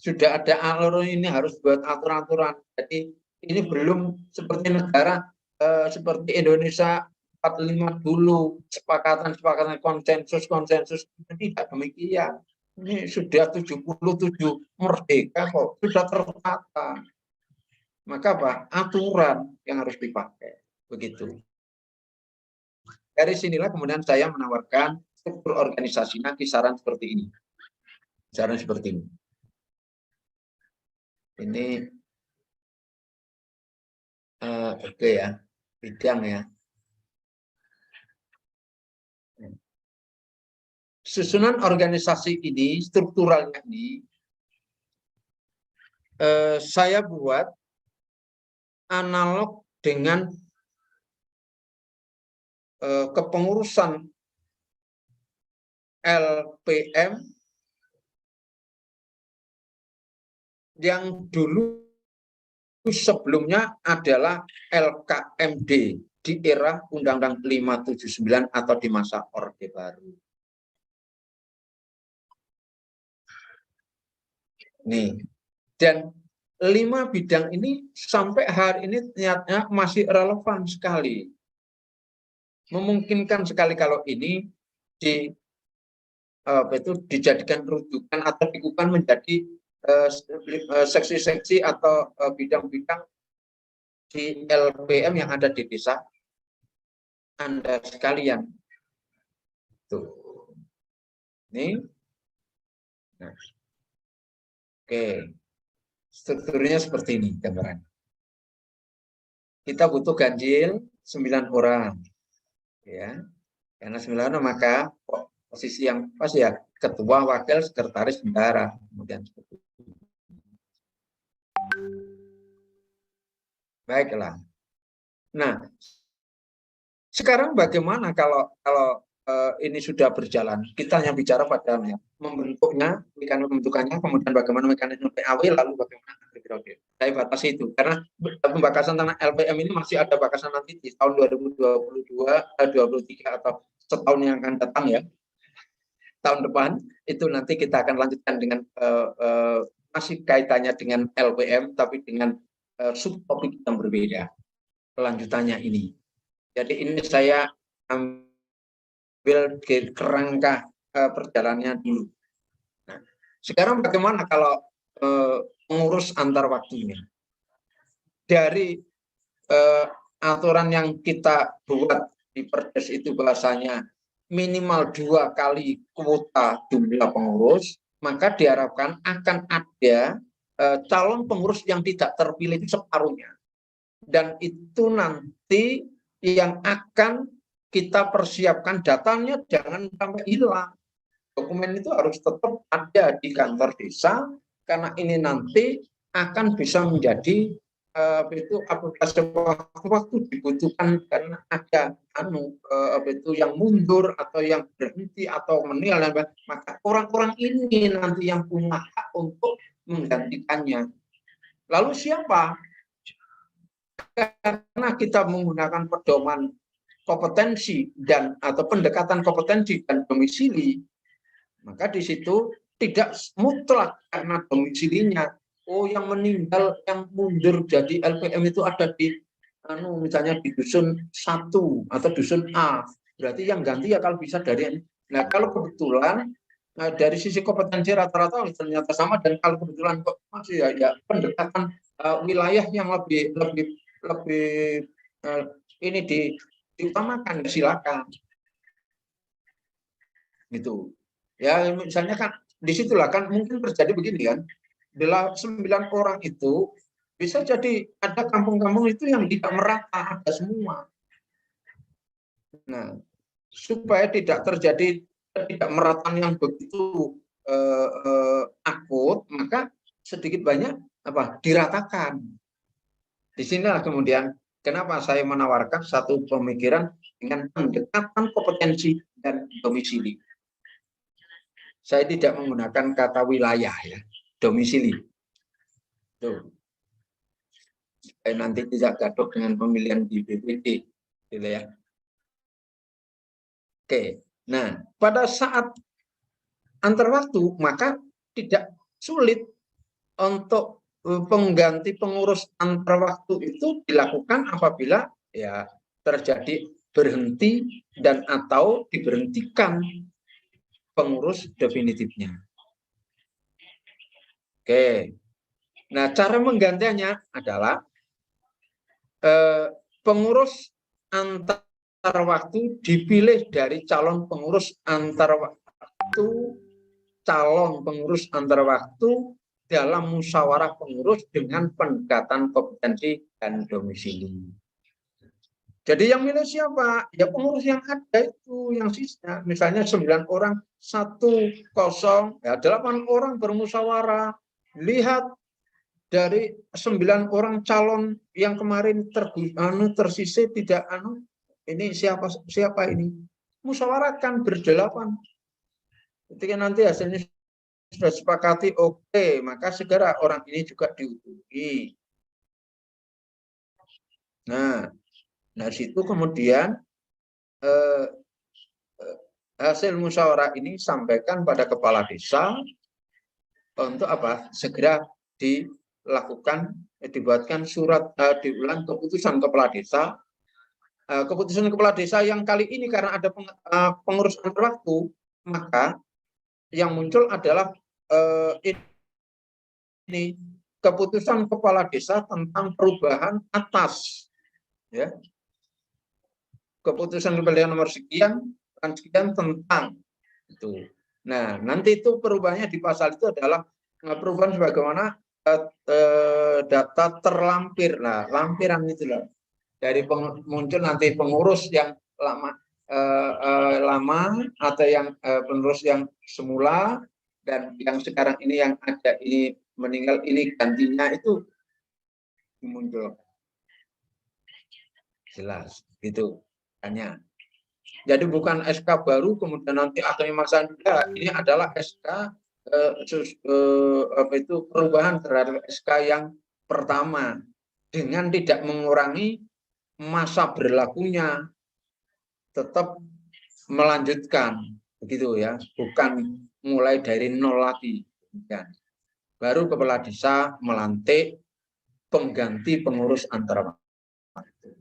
Sudah ada alur ini, harus buat aturan-aturan. Jadi ini belum seperti negara seperti Indonesia 45 dulu, sepakatan konsensus tidak demikian. Ini sudah 77 merdeka kok, sudah tertata. Maka apa? Aturan yang harus dipakai. Begitu. Dari sinilah kemudian saya menawarkan struktur organisasinya kisaran seperti ini. Kisaran seperti ini. Ini oke ya, bidang ya. Susunan organisasi ini, strukturalnya ini, saya buat analog dengan kepengurusan LPM yang dulu sebelumnya adalah LKMD di era Undang-Undang 579 atau di masa Orde Baru. Nih, dan 5 bidang ini sampai hari ini ternyata masih relevan sekali. Memungkinkan sekali kalau ini dijadikan rujukan atau dikukuhkan menjadi seksi-seksi atau bidang-bidang di LPM yang ada di desa Anda sekalian. Tuh. Ini. Nah. Oke. Strukturnya seperti ini gambaran. Kita butuh ganjil 9 orang. Ya. Karena 9 orang maka posisi yang pas ya ketua, wakil, sekretaris, bendahara. Kemudian seperti itu. Baiklah. Nah, sekarang bagaimana kalau ini sudah berjalan? Kita hanya bicara pada membentuknya, mekanisme pembentukannya, kemudian bagaimana mekanisme PAW, lalu bagaimana periode. Saya batasi itu karena pembahasan tentang LPM ini masih ada bakasan nanti di tahun 2023 atau setahun yang akan datang ya. Tahun depan itu nanti kita akan lanjutkan dengan masih kaitannya dengan LPM tapi dengan subtopik yang berbeda kelanjutannya ini. Jadi ini saya ambil kerangka perjalanannya dulu. Nah, sekarang bagaimana kalau mengurus antar waktunya? Dari aturan yang kita buat di Perdes itu bahasanya minimal 2 kali kuota jumlah pengurus, maka diharapkan akan ada calon pengurus yang tidak terpilih itu separuhnya. Dan itu nanti yang akan kita persiapkan datanya jangan sampai hilang. Dokumen itu harus tetap ada di kantor desa, karena ini nanti akan bisa menjadi itu aplikasi waktu-waktu dibutuhkan karena ada yang mundur atau yang berhenti atau meninggal, maka orang-orang ini nanti yang punya hak untuk menggantikannya. Lalu siapa? Karena kita menggunakan pedoman kompetensi dan atau pendekatan kompetensi dan domisili, maka di situ tidak mutlak karena domisilinya. Oh, yang meninggal, yang mundur jadi LPM itu ada di misalnya di dusun 1 atau dusun A. Berarti yang ganti ya kalau bisa dari. Nah, kalau kebetulan dari sisi kompetensi rata-rata ternyata sama, dan kalau kebetulan kok masih ya pendekatan wilayah yang lebih ini diutamakan, silakan. Gitu. Ya, misalnya kan disitulah kan mungkin terjadi begini kan, 9 orang itu bisa jadi ada kampung-kampung itu yang tidak merata, ada semua. Nah, supaya tidak terjadi ketidakmeratan yang begitu akut, maka sedikit banyak diratakan. Di sinilah kemudian kenapa saya menawarkan satu pemikiran dengan pendekatan kompetensi dan domisili. Saya tidak menggunakan kata wilayah ya, domisili. Tuh. Saya nanti tidak gaduh dengan pemilihan di BPD, gitu ya. Oke, nah pada saat antar waktu maka tidak sulit untuk pengganti pengurus antar waktu itu dilakukan apabila ya terjadi berhenti dan atau diberhentikan pengurus definitifnya. Oke, nah cara menggantinya adalah pengurus antar waktu dipilih dari calon pengurus antar waktu, calon pengurus antar waktu dalam musyawarah pengurus dengan pendekatan kompetensi dan domisili. Jadi yang milih siapa? Ya pengurus yang ada itu, yang sisa. Misalnya 9 orang, 1-0, ya 8 orang bermusyawarah. Lihat dari 9 orang calon yang kemarin tersisa tidak ini siapa ini? Musyawarahkan berdelapan. Ketika nanti hasilnya sudah sepakati, oke, maka segera orang ini juga dihubungi. Nah, dari situ kemudian hasil musyawarah ini sampaikan pada kepala desa untuk segera dilakukan, dibuatkan surat diulang keputusan kepala desa. Keputusan kepala desa yang kali ini karena ada pengurus antar waktu, maka yang muncul adalah ini keputusan kepala desa tentang perubahan atas, ya, keputusan kepala nomor sekian tentang itu. Nah, nanti itu perubahannya di pasal itu adalah perubahan sebagaimana data terlampir. Nah, lampiran itulah dari muncul nanti pengurus yang lama atau yang pengurus yang semula dan yang sekarang ini yang ada ini meninggal, ini gantinya itu muncul jelas gitu hanya. Jadi bukan SK baru kemudian nanti akhirnya masa ini adalah SK perubahan terhadap SK yang pertama dengan tidak mengurangi masa berlakunya, tetap melanjutkan begitu ya, bukan mulai dari nol lagi. Baru kepala desa melantik pengganti pengurus antar waktu.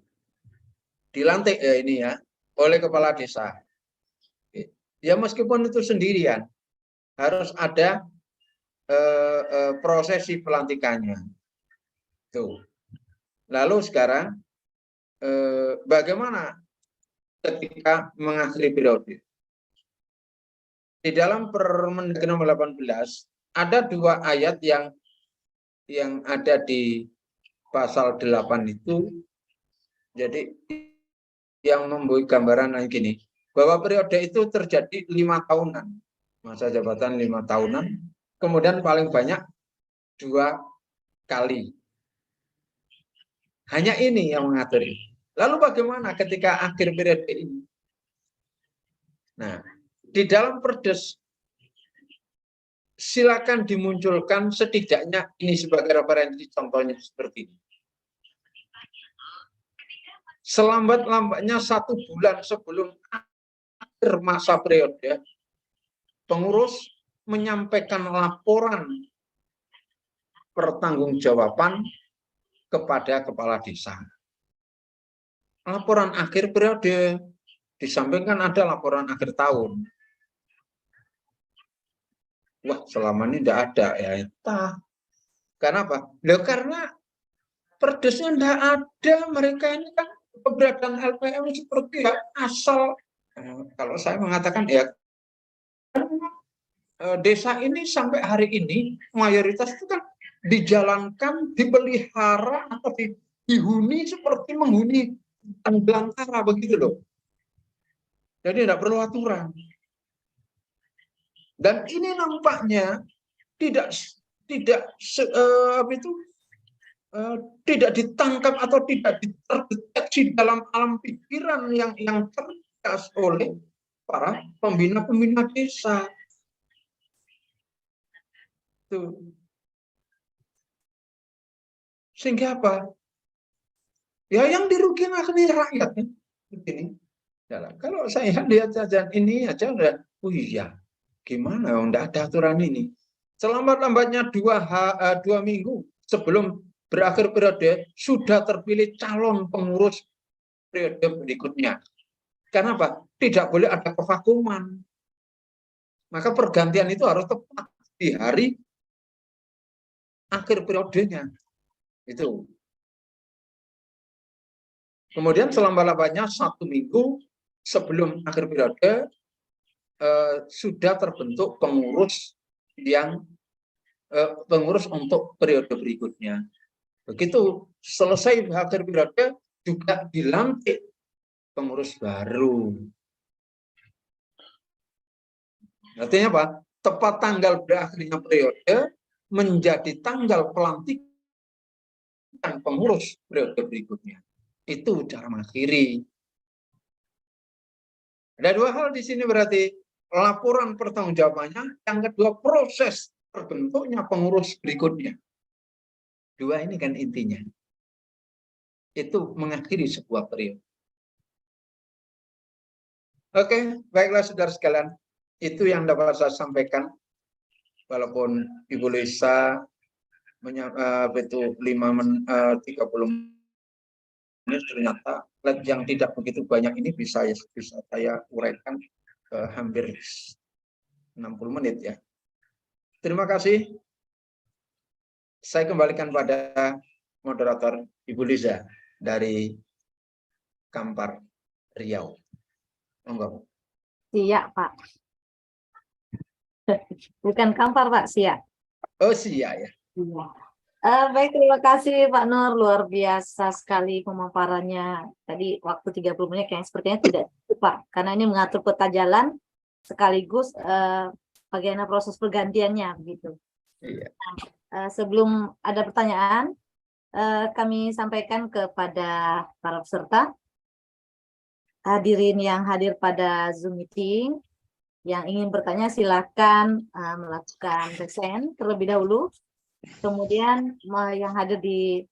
Dilantik ya ini ya oleh kepala desa. Ya meskipun itu sendirian, harus ada prosesi pelantikannya. Tuh. Lalu sekarang bagaimana ketika mengakhiri periode? Di dalam Permendagri nomor 18 ada 2 ayat yang ada di pasal 8 itu. Jadi yang membuat gambaran gini, bahwa periode itu terjadi 5 tahunan, masa jabatan 5 tahunan, kemudian paling banyak 2 kali. Hanya ini yang mengatur. Lalu bagaimana ketika akhir periode ini? Nah, di dalam Perdes silakan dimunculkan setidaknya ini sebagai referensi, contohnya seperti ini. Selambat-lambatnya 1 bulan sebelum akhir masa periode, pengurus menyampaikan laporan pertanggungjawaban kepada kepala desa. Laporan akhir periode, disampaikan ada laporan akhir tahun. Wah, selama ini tidak ada ya. Kenapa? Loh, karena Perdesnya tidak ada, mereka ini kan keberadaan LPM seperti ya, asal, kalau saya mengatakan ya, desa ini sampai hari ini mayoritas itu kan dijalankan, dipelihara atau dihuni seperti menghuni belantara begitu loh. Jadi tidak perlu aturan. Dan ini nampaknya tidak tidak ditangkap atau tidak terdeteksi dalam alam pikiran yang cerdas oleh para pembina-pembina desa. Tuh. Sehingga apa? Ya yang dirugikan akhirnya rakyat. Begini. Ya, kalau saya lihat saja ini aja udah, oh iya, gimana? Tidak ada aturan ini. Selambat-lambatnya 2 minggu sebelum berakhir periode sudah terpilih calon pengurus periode berikutnya. Karena apa? Tidak boleh ada kevakuman. Maka pergantian itu harus tepat di hari akhir periodenya. Itu. Kemudian selambat-lambatnya 1 minggu sebelum akhir periode sudah terbentuk pengurus untuk periode berikutnya. Begitu selesai akhir periode juga dilantik pengurus baru. Artinya apa? Tepat tanggal berakhirnya periode menjadi tanggal pelantikan pengurus periode berikutnya. Itu cara mengakhiri. Ada 2 hal di sini berarti, laporan pertanggungjawabannya, yang kedua proses terbentuknya pengurus berikutnya. 2 ini kan intinya. Itu mengakhiri sebuah periode. Oke, baiklah saudara sekalian. Itu yang dapat saya sampaikan. Walaupun Ibu Lisa itu 30 menit, ternyata yang tidak begitu banyak ini bisa saya uraikan hampir 60 menit ya. Terima kasih. Saya kembalikan pada moderator Ibu Liza dari Kampar Riau. Enggak. Siap, Pak. Bukan Kampar, Pak, Siap. Oh, Siap ya. Iya. Baik, terima kasih Pak Nur, luar biasa sekali pemaparannya. Tadi waktu 30 menit yang sepertinya tidak cukup, Pak, karena ini mengatur peta jalan sekaligus bagaimana proses pergantiannya begitu. Iya. Sebelum ada pertanyaan, kami sampaikan kepada para peserta, hadirin yang hadir pada Zoom meeting, yang ingin bertanya silakan melakukan raise hand terlebih dahulu. Kemudian yang hadir di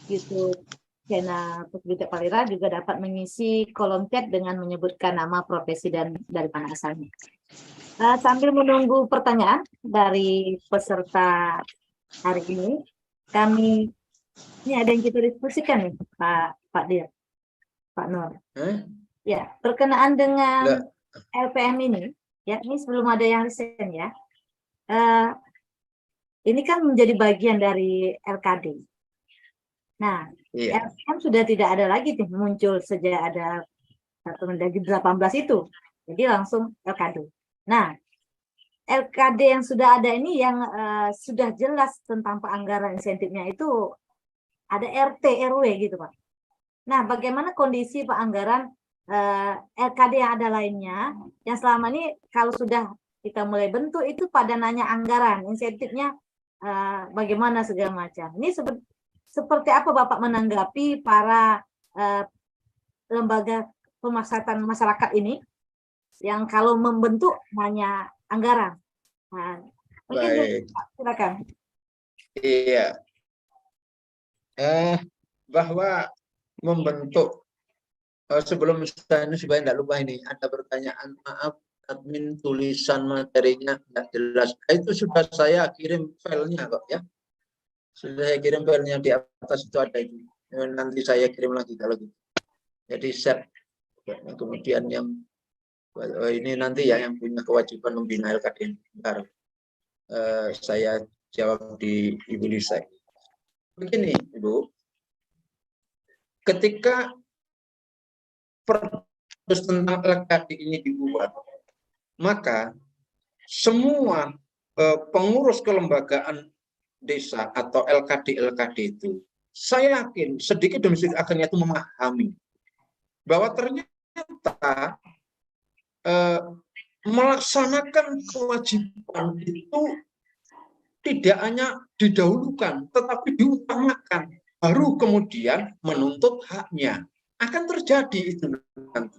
YouTube channel Pusbita Palira juga dapat mengisi kolom chat dengan menyebutkan nama, profesi, dan dari mana asalnya. Sambil menunggu pertanyaan dari peserta hari ini, ini ada yang kita diskusikan nih, Pak Dir, Pak Nur. Ya, berkenaan dengan LPM ini, ya, ini sebelum ada yang resen ya. Ini kan menjadi bagian dari LKD. Nah, LPM sudah tidak ada lagi muncul sejak ada Permendagri 18 itu. Jadi langsung LKD. Nah, LKD yang sudah ada ini yang sudah jelas tentang penganggaran insentifnya itu ada RT RW gitu, Pak. Nah, bagaimana kondisi penganggaran LKD yang ada lainnya, yang selama ini kalau sudah kita mulai bentuk itu pada nanya anggaran, insentifnya bagaimana segala macam. Ini seperti apa Bapak menanggapi para lembaga pemasyarakatan masyarakat ini yang kalau membentuk hanya anggaran? Nah, mungkin Baik. silakan. Iya. Bahwa membentuk sebelum saya supaya tidak lupa ini ada pertanyaan, maaf admin tulisan materinya tidak jelas. Itu sudah saya kirim filenya kok ya. Sudah saya kirim filenya di atas itu ada itu. Nanti saya kirim lagi kalau gitu. Jadi set kemudian yang ini nanti ya yang punya kewajiban membina LKD. Bentar. Saya jawab di Ibu Lisa. Begini Ibu, ketika perpres tentang LKD ini dibuat, maka semua pengurus kelembagaan desa atau LKD itu, saya yakin sedikit demi sedikit akhirnya itu memahami bahwa ternyata melaksanakan kewajiban itu tidak hanya didahulukan, tetapi diutamakan, baru kemudian menuntut haknya. Akan terjadi itu nanti.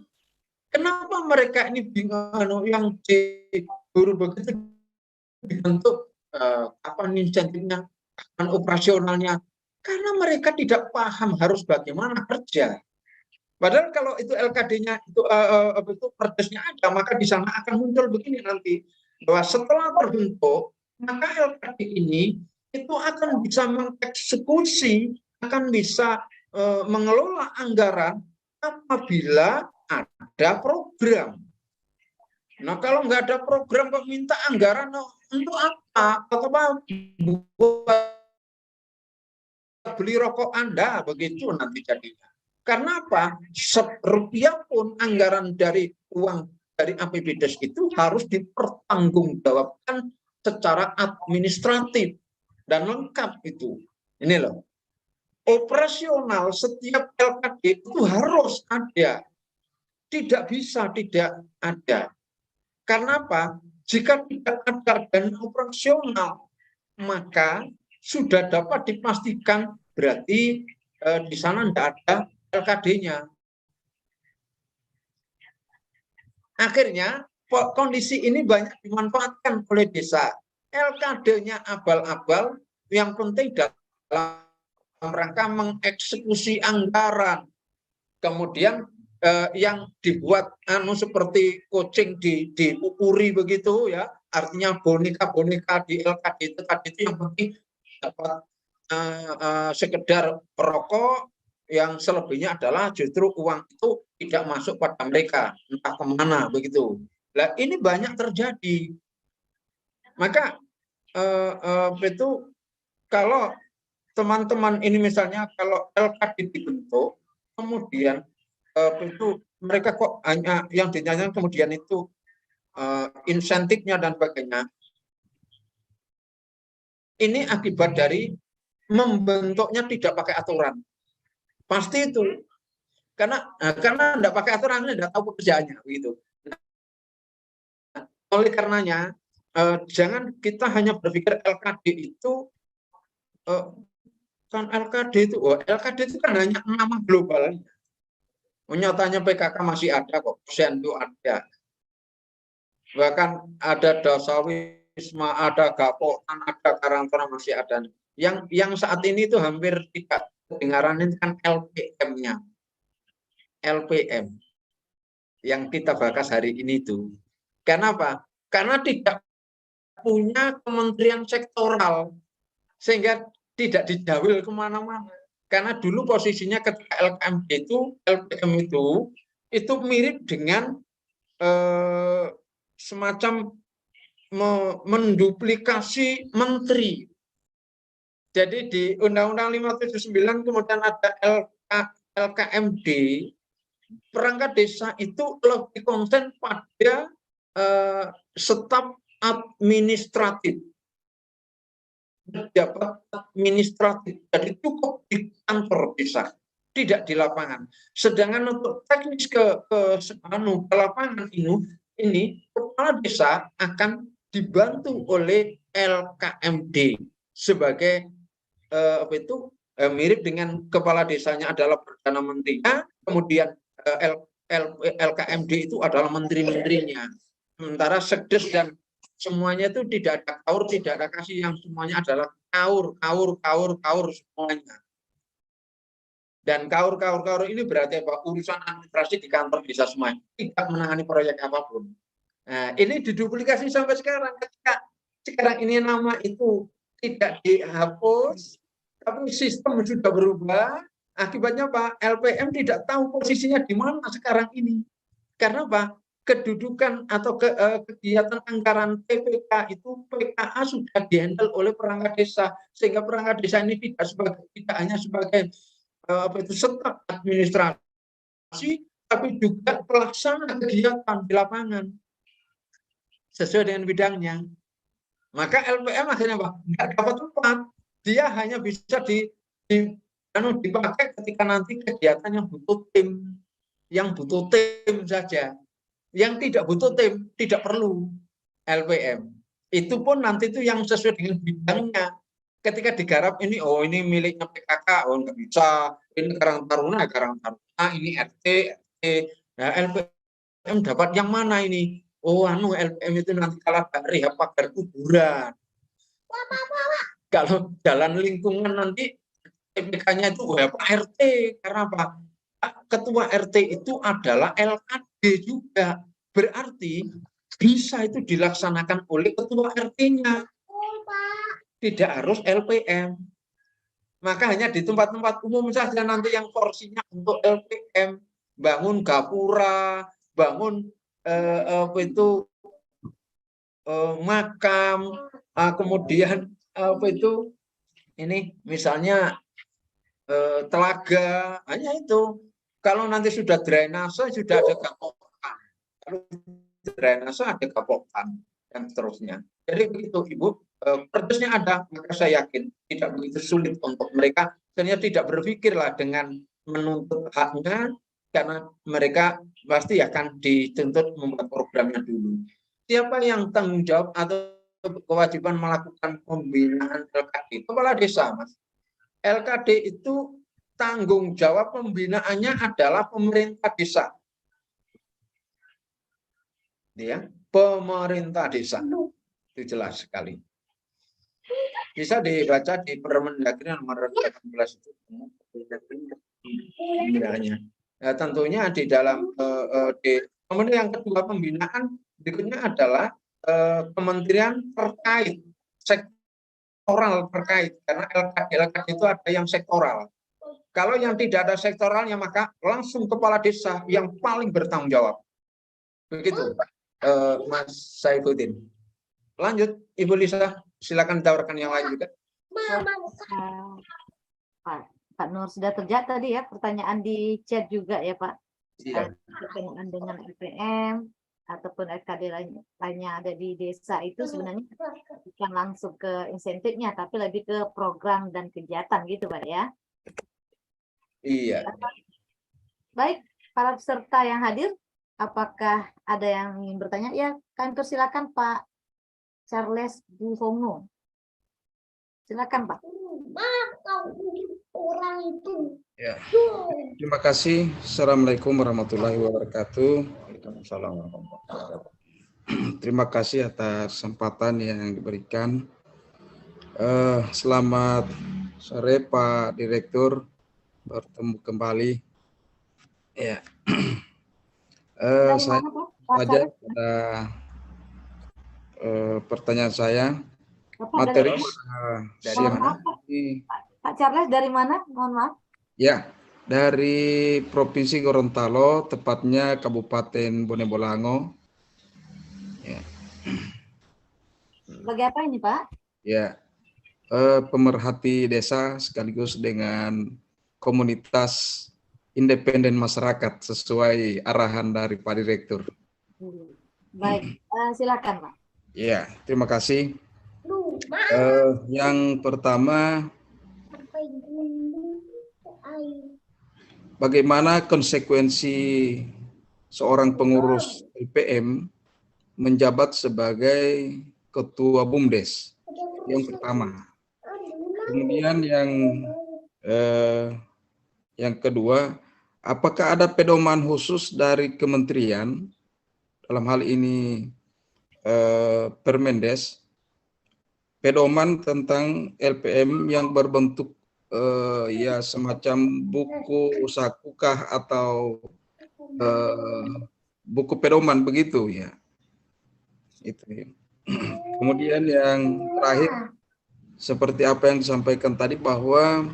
Kenapa mereka ini bingung yang di guru begitu dibentuk apa insentifnya, kapan operasionalnya? Karena mereka tidak paham harus bagaimana kerja. Padahal kalau itu LKD-nya itu perdesnya ada, maka di sana akan muncul begini nanti bahwa setelah terbentuk, maka LKD ini itu akan bisa mengeksekusi, akan bisa mengelola anggaran apabila ada program. Nah kalau nggak ada program kok minta anggaran untuk apa? Atau beli rokok Anda begitu nanti jadinya. Karena apa? Rupiah pun anggaran dari uang dari APBDes itu harus dipertanggungjawabkan secara administratif dan lengkap itu. Ini loh. Operasional setiap LKD itu harus ada. Tidak bisa tidak ada. Karena apa? Jika tidak ada dana operasional, maka sudah dapat dipastikan berarti di sana tidak ada LKD-nya. Akhirnya kondisi ini banyak dimanfaatkan oleh desa. LKD-nya abal-abal, yang penting dalam rangka mengeksekusi anggaran. Kemudian yang dibuat seperti coaching diukuri begitu ya, artinya boneka-boneka di LKD itu tadi itu yang penting dapat sekedar perokok, yang selebihnya adalah justru uang itu tidak masuk pada mereka, entah kemana begitu. Nah ini banyak terjadi. Maka itu kalau teman-teman ini misalnya kalau LKD dibentuk, kemudian itu mereka kok hanya yang ditanyakan kemudian itu insentifnya dan sebagainya. Ini akibat dari membentuknya tidak pakai aturan. Pasti itu. Karena tidak pakai aturan, tidak tahu pekerjaannya begitu. Oleh karenanya jangan kita hanya berpikir LKD itu kan LKD itu kan hanya nama global. Nyatanya PKK masih ada kok, Posyandu ada. Bahkan ada Dasawisma, ada Gapotan, ada Karangtara masih ada. Yang saat ini itu hampir tidak kedengaran ini kan LPM-nya. LPM yang kita bahas hari ini itu. Kenapa? Karena tidak punya kementerian sektoral sehingga tidak dijawil kemana-mana. Karena dulu posisinya ketika LKMD itu, LPM itu mirip dengan semacam menduplikasi menteri. Jadi di Undang-Undang 579 kemudian ada LKMD, perangkat desa itu lebih konsen pada staf administratif, pejabat administratif, jadi cukup di kantor desa. tidak di lapangan. Sedangkan untuk teknis ke lapangan ini kepala desa akan dibantu oleh LKMD sebagai mirip dengan kepala desanya adalah perdana menterinya, kemudian LKMD itu adalah menteri-menterinya. Sementara sekdes dan semuanya itu tidak ada kaur, tidak ada kasih, yang semuanya adalah kaur semuanya. Dan kaur ini berarti apa? Urusan administrasi di kantor desa semuanya, tidak menangani proyek apapun. Nah, ini diduplikasi sampai sekarang. Ketika sekarang ini nama itu tidak dihapus, tapi sistem sudah berubah. Akibatnya apa? LPM tidak tahu posisinya di mana sekarang ini. Karena apa? Kedudukan atau kegiatan anggaran PPK itu PKA sudah dihandle oleh perangkat desa, sehingga perangkat desa ini tidak hanya sebagai staf administrasi, tapi juga pelaksana kegiatan di lapangan sesuai dengan bidangnya. Maka LPM akhirnya apa? Nggak dapat tempat. Dia hanya bisa dipakai ketika nanti kegiatan yang butuh tim saja. Yang tidak butuh tim tidak perlu LPM. Itu pun nanti itu yang sesuai dengan bidangnya. Ketika digarap ini, oh ini miliknya PKK, oh nggak bisa. Ini Karang Taruna, ini RT. Nah, LPM dapat yang mana ini? Oh, LPM itu nanti kalah dari pagar kuburan. Kalau jalan lingkungan nanti PPK-nya itu Pak RT. Karena apa? Ketua RT itu adalah LKD juga. Berarti bisa itu dilaksanakan oleh ketua RT-nya. Tidak harus LPM. Maka hanya di tempat-tempat umum saja nanti yang porsinya untuk LPM. Bangun gapura, bangun makam, kemudian ini misalnya telaga, hanya itu. Kalau nanti sudah drainase sudah ada gapokan, kalau drainase ada gapokan dan seterusnya. Jadi begitu Ibu, perdesnya ada, maka saya yakin tidak begitu sulit untuk mereka, ternyata tidak berpikirlah dengan menuntut haknya, karena mereka pasti akan dituntut membuat programnya dulu. Siapa yang tanggung jawab atau kewajiban melakukan pembinaan LKD? Kepala desa, Mas. LKD itu tanggung jawab pembinaannya adalah pemerintah desa. Ya, pemerintah desa. Itu jelas sekali. Bisa dibaca di Permendagri nomor 18 itu. Pembinaannya. Nah, tentunya di dalam kemudian yang kedua pembinaan berikutnya adalah kementerian terkait, sektoral terkait, karena LKD itu ada yang sektoral. Kalau yang tidak ada sektoralnya maka langsung kepala desa yang paling bertanggung jawab. Begitu, Mas Saifuddin. Lanjut, Ibu Lisa, silakan tawarkan yang lain juga. Pak Nur, sudah terjawab tadi ya pertanyaan di chat juga ya Pak. Iya. Berkenaan dengan LPM ataupun LKD lainnya ada di desa itu sebenarnya bukan langsung ke insentifnya, tapi lebih ke program dan kegiatan gitu Pak ya. Iya. Baik, para peserta yang hadir, apakah ada yang ingin bertanya? Ya, kami persilakan Pak Charles Bufongo. Silakan Pak. Orang itu. Ya. Terima kasih. Assalamualaikum warahmatullahi wabarakatuh. Waalaikumsalam warahmatullahi wabarakatuh. Terima kasih atas kesempatan yang diberikan. Selamat sore Pak Direktur, bertemu kembali. Ya. Saya saja pada pertanyaan saya. Materi siang ini. Pak Charles dari mana? Mohon maaf. Ya, dari Provinsi Gorontalo, tepatnya Kabupaten Bone Bolango. Ya. Sebagai apa ini Pak? Ya, pemerhati desa sekaligus dengan komunitas independen masyarakat sesuai arahan dari Pak Direktur. Baik, silakan Pak. Ya, terima kasih. Yang pertama, bagaimana konsekuensi seorang pengurus LPM menjabat sebagai ketua BUMDes yang pertama. Kemudian yang kedua, apakah ada pedoman khusus dari kementerian dalam hal ini Permendes, pedoman tentang LPM yang berbentuk ya semacam buku sakukah atau buku pedoman begitu ya. Itu ya. Kemudian yang terakhir, seperti apa yang disampaikan tadi bahwa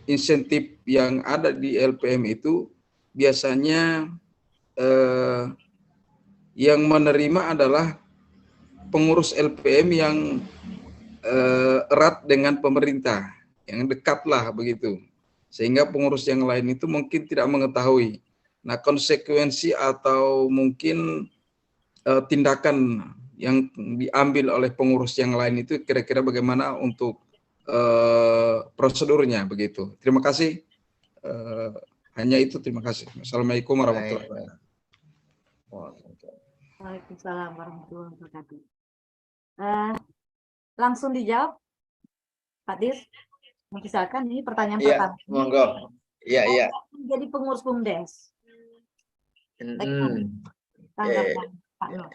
insentif yang ada di LPM itu biasanya yang menerima adalah pengurus LPM yang erat dengan pemerintah, yang dekat lah begitu. Sehingga pengurus yang lain itu mungkin tidak mengetahui. Nah, konsekuensi atau mungkin tindakan yang diambil oleh pengurus yang lain itu kira-kira bagaimana untuk prosedurnya begitu. Terima kasih. Hanya itu, terima kasih. Assalamualaikum warahmatullahi wabarakatuh. Waalaikumsalam warahmatullahi wabarakatuh. Langsung dijawab, Pak Dir. Misalkan ini pertanyaan pertama. Monggo. Iya. Jadi pengurus BUMDes. Tanggapan Pak Nur.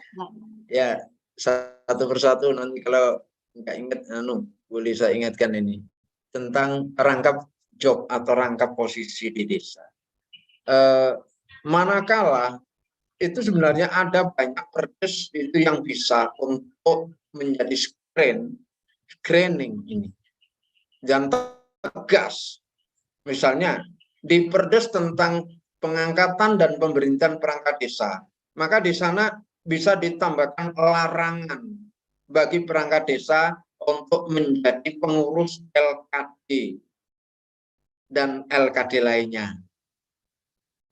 Ya, satu persatu nanti kalau nggak ingat, boleh saya ingatkan ini tentang rangkap job atau rangkap posisi di desa. Manakala itu sebenarnya ada banyak perdes itu yang bisa untuk menjadi screening ini dan tegas. Misalnya di perdes tentang pengangkatan dan pemberhentian perangkat desa, maka di sana bisa ditambahkan larangan bagi perangkat desa untuk menjadi pengurus LKD dan LKD lainnya.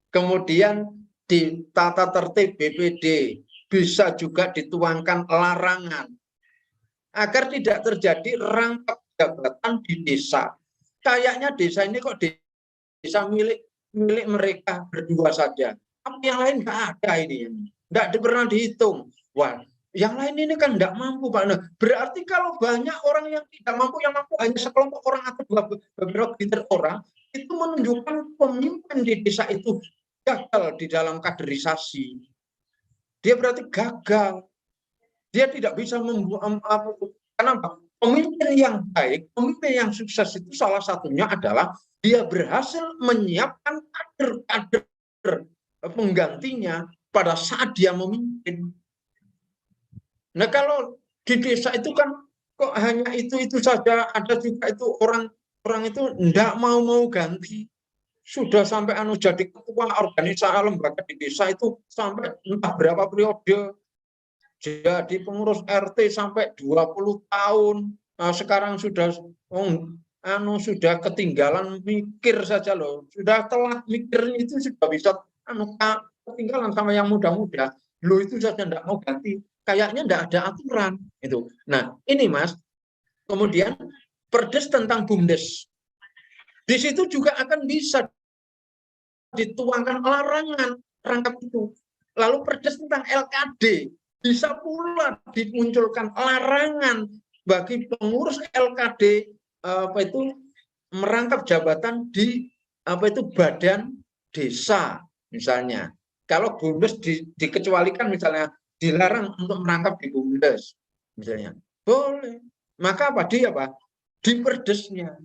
Kemudian di tata tertib BPD bisa juga dituangkan larangan agar tidak terjadi rangkap jabatan di desa. Kayaknya desa ini kok desa milik mereka berdua saja. Apa yang lain nggak ada ini, nggak pernah dihitung. Wah, yang lain ini kan nggak mampu, Pak. Nah, berarti kalau banyak orang yang tidak mampu, yang mampu hanya sekelompok orang atau beberapa gintir orang, itu menunjukkan pemimpin di desa itu gagal di dalam kaderisasi. Dia berarti gagal. Dia tidak bisa membuat apa. Kenapa? Pemimpin yang baik, pemimpin yang sukses itu salah satunya adalah dia berhasil menyiapkan kader-kader penggantinya pada saat dia memimpin. Nah, kalau di desa itu kan kok hanya itu saja, ada juga itu orang itu enggak mau ganti. Sudah sampai jadi ketua organisasi lembaga di desa itu sampai entah berapa periode. Jadi pengurus RT sampai 20 tahun. Nah, sekarang sudah sudah ketinggalan mikir saja loh. Sudah telat mikirnya itu sudah bisa ketinggalan sama yang muda-muda. Lo itu saja enggak mau ganti. Kayaknya enggak ada aturan itu. Nah, ini Mas. Kemudian perdes tentang BUMDes. Di situ juga akan bisa dituangkan larangan rangkap itu. Lalu perdes tentang LKD bisa pula dimunculkan larangan bagi pengurus LKD merangkap jabatan di badan desa misalnya. Kalau BUMDes dikecualikan misalnya dilarang untuk merangkap di BUMDes misalnya, boleh. Maka di perdesnya.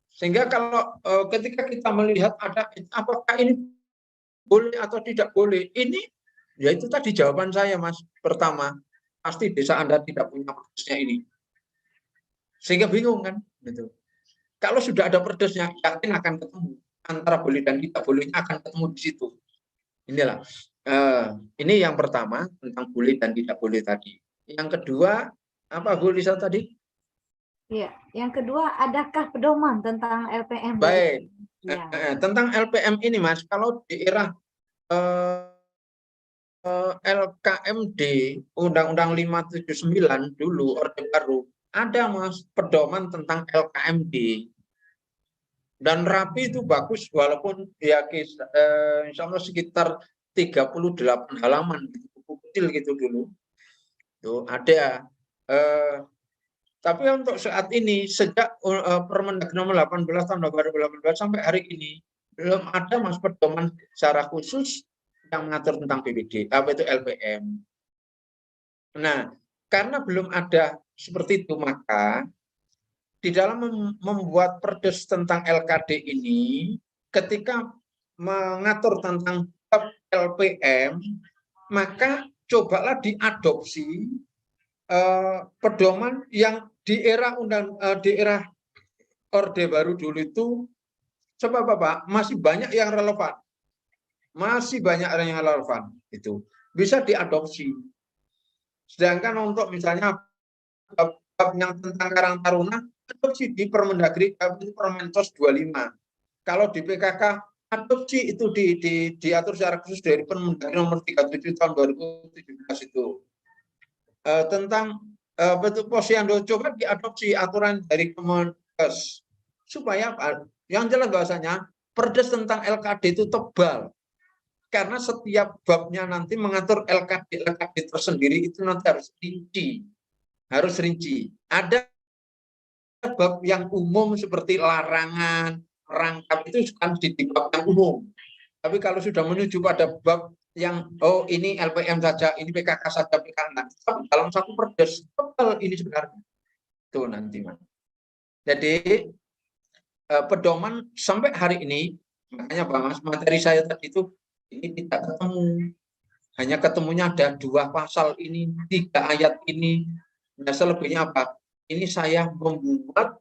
Sehingga kalau ketika kita melihat ada apakah ini boleh atau tidak boleh, ini ya itu tadi jawaban saya Mas. Pertama, pasti desa Anda tidak punya perdesnya ini. Sehingga bingung kan gitu. Kalau sudah ada perdesnya, yakin akan ketemu antara boleh dan tidak bolehnya akan ketemu di situ. Inilah ini yang pertama tentang boleh dan tidak boleh tadi. Yang kedua, apa Bu Lisa tadi? Iya, yang kedua, adakah pedoman tentang LPM? Baik, ya. Tentang LPM ini Mas, kalau di era LKMD Undang-Undang 579 dulu Orde Baru ada Mas pedoman tentang LKMD. Dan rapi itu bagus walaupun ya insya Allah sekitar 38 halaman gitu, buku kecil gitu dulu. Tuh ada. Tapi untuk saat ini sejak Permendagri nomor 18 tahun 2018 sampai hari ini belum ada Mas pedoman secara khusus yang mengatur tentang BPD, apa itu LPM. Nah, karena belum ada seperti itu, maka di dalam membuat perdes tentang LKD ini, ketika mengatur tentang LPM, maka cobalah diadopsi pedoman yang di era Orde Baru dulu itu, coba Bapak, masih banyak yang relevan. Masih banyak yang relevan. Itu bisa diadopsi. Sedangkan untuk misalnya bab yang tentang Karang Taruna, adopsi di Permendagri Permensos 25. Kalau di PKK, adopsi itu diatur secara khusus dari Permendagri nomor 37 tahun 2017 itu. Tentang bentuk posyandu, coba diadopsi aturan dari Kemenkes supaya apa? Yang jelas bahasanya perdes tentang LKD itu tebal karena setiap babnya nanti mengatur LKD tersendiri itu nanti harus rinci. Ada bab yang umum seperti larangan, rangkap itu kan di bab yang umum. Tapi kalau sudah menuju pada bab yang ini LPM saja, ini PKK saja, PKK. Tapi dalam satu perdes tebal ini sebenarnya. Itu nanti, Mas. Jadi pedoman sampai hari ini, makanya Pak Mas, materi saya tadi itu ini tidak ketemu. Hanya ketemunya ada 2 pasal ini, 3 ayat ini. Nah, selebihnya apa? Ini saya membuat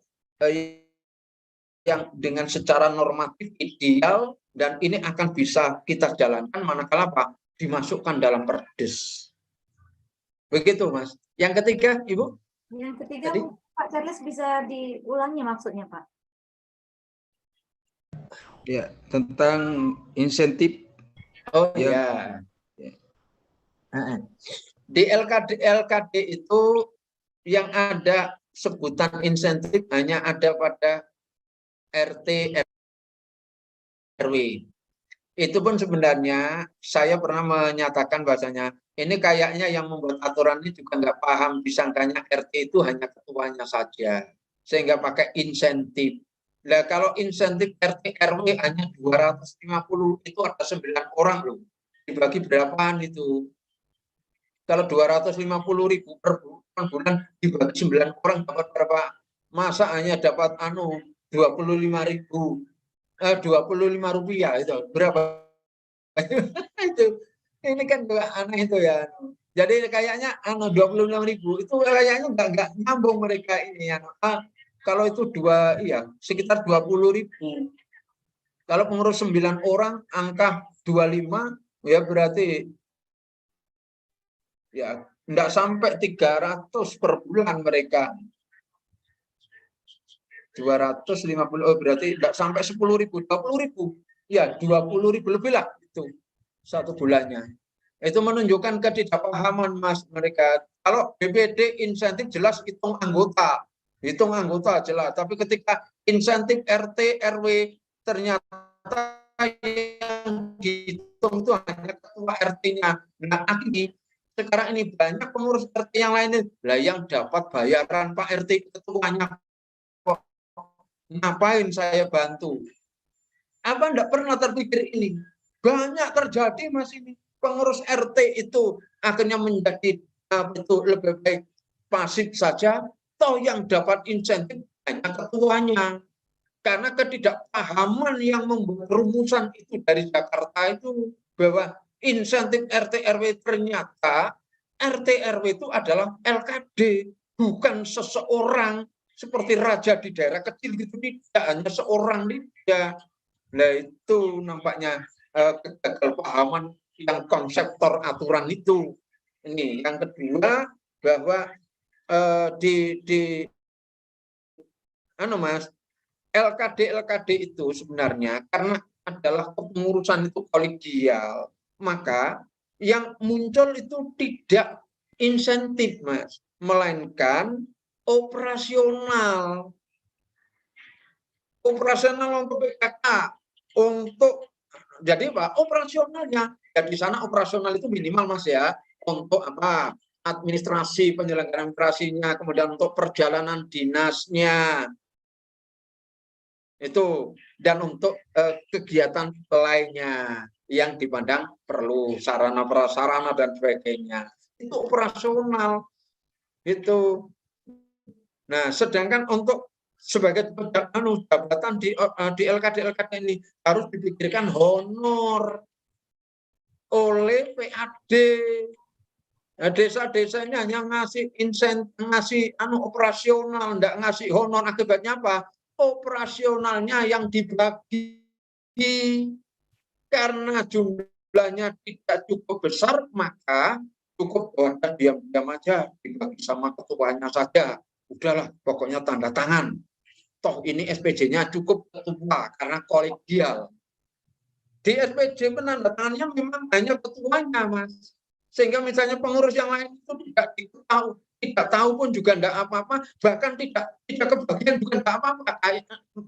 yang dengan secara normatif ideal dan ini akan bisa kita jalankan manakala apa? Dimasukkan dalam perdes. Begitu, Mas. Yang ketiga, Ibu? Yang ketiga, Tadi? Pak Charles bisa diulangi maksudnya, Pak? Ya, tentang insentif. Oh ya. Di LKD itu yang ada sebutan insentif hanya ada pada RT RW. Itu pun sebenarnya saya pernah menyatakan bahasanya ini kayaknya yang membuat aturan ini juga nggak paham, disangkanya RT itu hanya ketuanya saja sehingga pakai insentif. Nah, kalau insentif RT RW hanya 250 itu ada 9 orang loh. Dibagi berapaan itu? Kalau 250.000 per bulan dibagi 9 orang dapat berapa? Masa hanya dapat 25.000 Rp25 itu berapa? Itu ini kan juga aneh itu ya. Jadi kayaknya 25.000 itu kayaknya nggak nyambung mereka ini ya. Kalau itu sekitar 20.000. Kalau pengurus 9 orang angka 25 ya berarti ya enggak sampai 300 per bulan mereka. 250 berarti enggak sampai 10.000, 20.000. Ya, 20.000 lebih lah itu satu bulannya. Itu menunjukkan ketidakpahaman Mas mereka. Kalau BPD insentif jelas hitung anggota jelas. Tapi ketika insentif RT RW ternyata yang dihitung itu hanya ketua RT-nya. Nah, sekarang ini banyak pengurus RT yang lainnya lah yang dapat bayaran Pak RT ketuanya kok ngapain saya bantu? Apa enggak pernah terpikir ini? Banyak terjadi Mas ini. Pengurus RT itu akhirnya menjadi lebih baik pasif saja, toh yang dapat insentif hanya ketuanya. Karena ketidakpahaman yang membuat rumusan itu dari Jakarta itu bahwa insentif RT RW ternyata RT RW itu adalah LKD, bukan seseorang seperti raja di daerah kecil gitu, tidak hanya seorang tidak. Nah itu nampaknya kegagalpahaman yang konseptor aturan itu. Ini yang kedua bahwa Mas, LKD itu sebenarnya karena adalah kepengurusan itu kolegial, maka yang muncul itu tidak insentif, Mas, melainkan operasional. operasional untuk PKK, untuk jadi Pak operasionalnya. Ya di sana operasional itu minimal Mas ya, untuk apa? Administrasi, penyelenggaraan administrasinya, kemudian untuk perjalanan dinasnya. Itu dan untuk kegiatan lainnya yang dipandang perlu sarana prasarana dan sebagainya. Itu operasional. Itu. Nah, sedangkan untuk sebagai jabatan di LKD ini harus dipikirkan honor oleh PAD. Nah, desa-desanya hanya ngasih insentif, ngasih operasional, enggak ngasih honor. Akibatnya apa? Operasionalnya yang dibagi karena jumlahnya tidak cukup besar, maka cukup diam-diam aja dibagi sama ketuanya saja. Udahlah, pokoknya tanda tangan. Toh ini SPJ-nya cukup ketua karena kolegial. Di SPJ penandatangannya memang hanya ketuanya, Mas. Sehingga misalnya pengurus yang lain itu tidak tahu pun juga tidak apa-apa, bahkan tidak kebagian juga tidak apa-apa.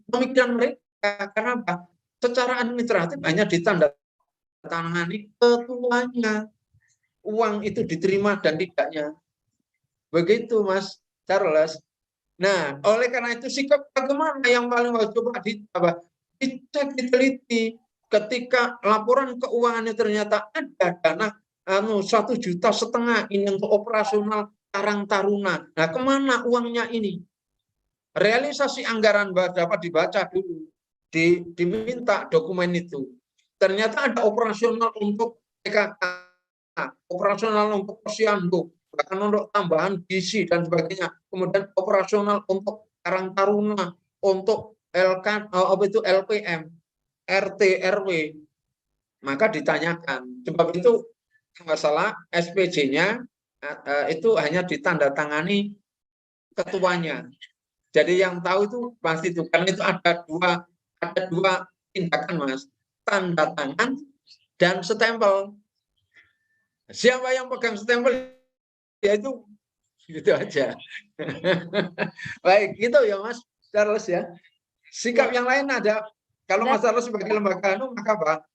Pemikiran mereka karena apa? Secara administratif hanya ditandatangani ketuanya. Uang itu diterima dan tidaknya. Begitu, Mas Charles. Nah, oleh karena itu sikap bagaimana yang paling coba dicek, diteliti. Ketika laporan keuangannya ternyata ada dana 1,5 juta ini untuk operasional Karang Taruna. Nah, kemana uangnya ini? Realisasi anggaran dapat dibaca dulu, diminta dokumen itu. Ternyata ada operasional untuk PKK, operasional untuk posyandu, bahkan untuk tambahan gizi dan sebagainya. Kemudian operasional untuk Karang Taruna, untuk LPM, RT, RW. Maka ditanyakan. Sebab itu masalah SPJ-nya itu hanya ditandatangani ketuanya. Jadi yang tahu itu pasti itu. Karena itu ada dua tindakan, Mas. Tanda tangan dan stempel. Siapa yang pegang stempel, ya itu aja. Baik, gitu ya Mas Charles ya. Sikap yang lain ada. Kalau Mas Charles sebagai lembaga maka apa?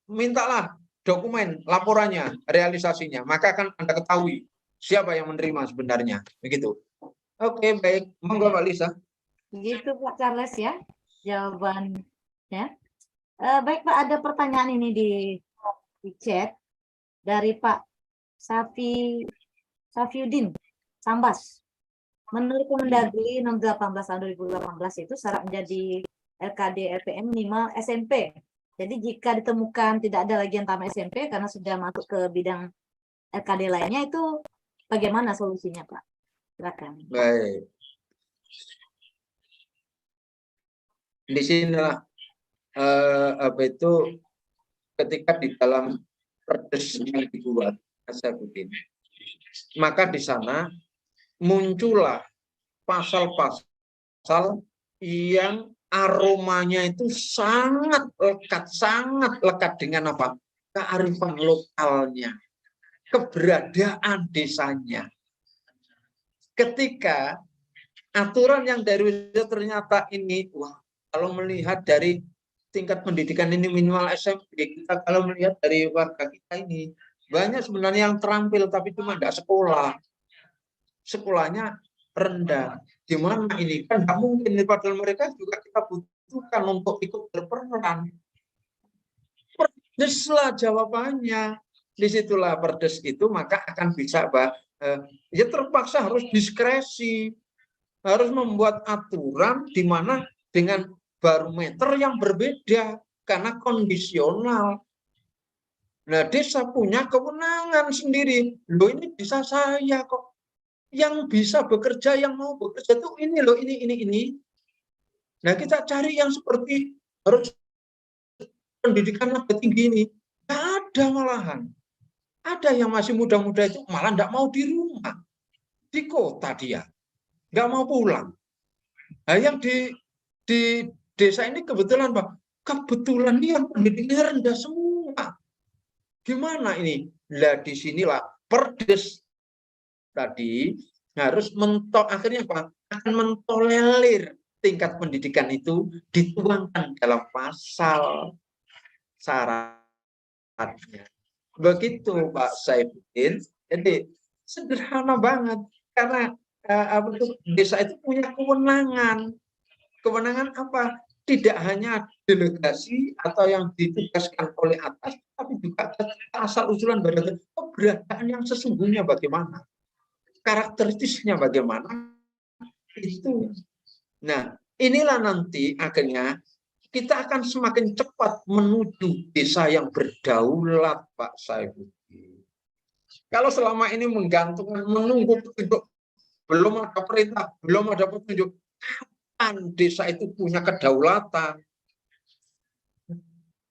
Mintalah dokumen laporannya, realisasinya, maka akan Anda ketahui siapa yang menerima sebenarnya. Begitu. Oke, baik. Monggo Mbak Lisa. Begitu Pak Charles ya, jawabannya. Baik Pak, ada pertanyaan ini di chat dari Pak Safiuddin Sambas. Menurut Kemendagri nomor 18 tahun 2018 itu syarat menjadi LKD LPM minimal SMP. Jadi jika ditemukan tidak ada lagi yang tamat SMP karena sudah masuk ke bidang LKD lainnya, itu bagaimana solusinya Pak? Silakan. Baik. Di sinilah ketika di dalam perdes yang dibuat Asaduddin, maka di sana muncullah pasal-pasal yang aromanya itu sangat lekat dengan apa? Kearifan lokalnya, keberadaan desanya. Ketika aturan yang dari ternyata ini, wah, kalau melihat dari tingkat pendidikan ini minimal SMP, kita kalau melihat dari warga kita ini, banyak sebenarnya yang terampil tapi cuma tidak sekolah. Sekolahnya rendah. Di mana ini kan nggak mungkin, padahal mereka juga kita butuhkan untuk ikut berperan. Perdeslah jawabannya. Disitulah perdes itu maka akan bisa ya terpaksa harus diskresi, harus membuat aturan di mana dengan barometer yang berbeda karena kondisional. Nah, desa punya kewenangan sendiri. Loh, ini desa saya kok. Yang bisa bekerja, yang mau bekerja itu ini loh, ini. Nah, kita cari yang seperti harus pendidikan lebih tinggi ini. Nggak ada malahan. Ada yang masih muda-muda itu malah nggak mau di rumah. Di kota dia. Nggak mau pulang. Nah, yang di desa ini kebetulan, Pak. Kebetulan dia pendidikannya rendah semua. Gimana ini? Lah, disinilah perdes tadi harus akhirnya apa? Akan mentolerir tingkat pendidikan itu dituangkan dalam pasal syaratnya. Begitu Pak Saifuddin. Jadi sederhana banget karena desa itu punya kewenangan. Kewenangan apa? Tidak hanya delegasi atau yang ditugaskan oleh atas, tapi juga asal usulan pada keberadaan yang sesungguhnya bagaimana, karakteristiknya bagaimana itu. Nah, inilah nanti akhirnya kita akan semakin cepat menuju desa yang berdaulat, Pak Saifuddin. Kalau selama ini menggantungkan, menunggu petunjuk, belum ada perintah, belum ada petunjuk, kapan desa itu punya kedaulatan?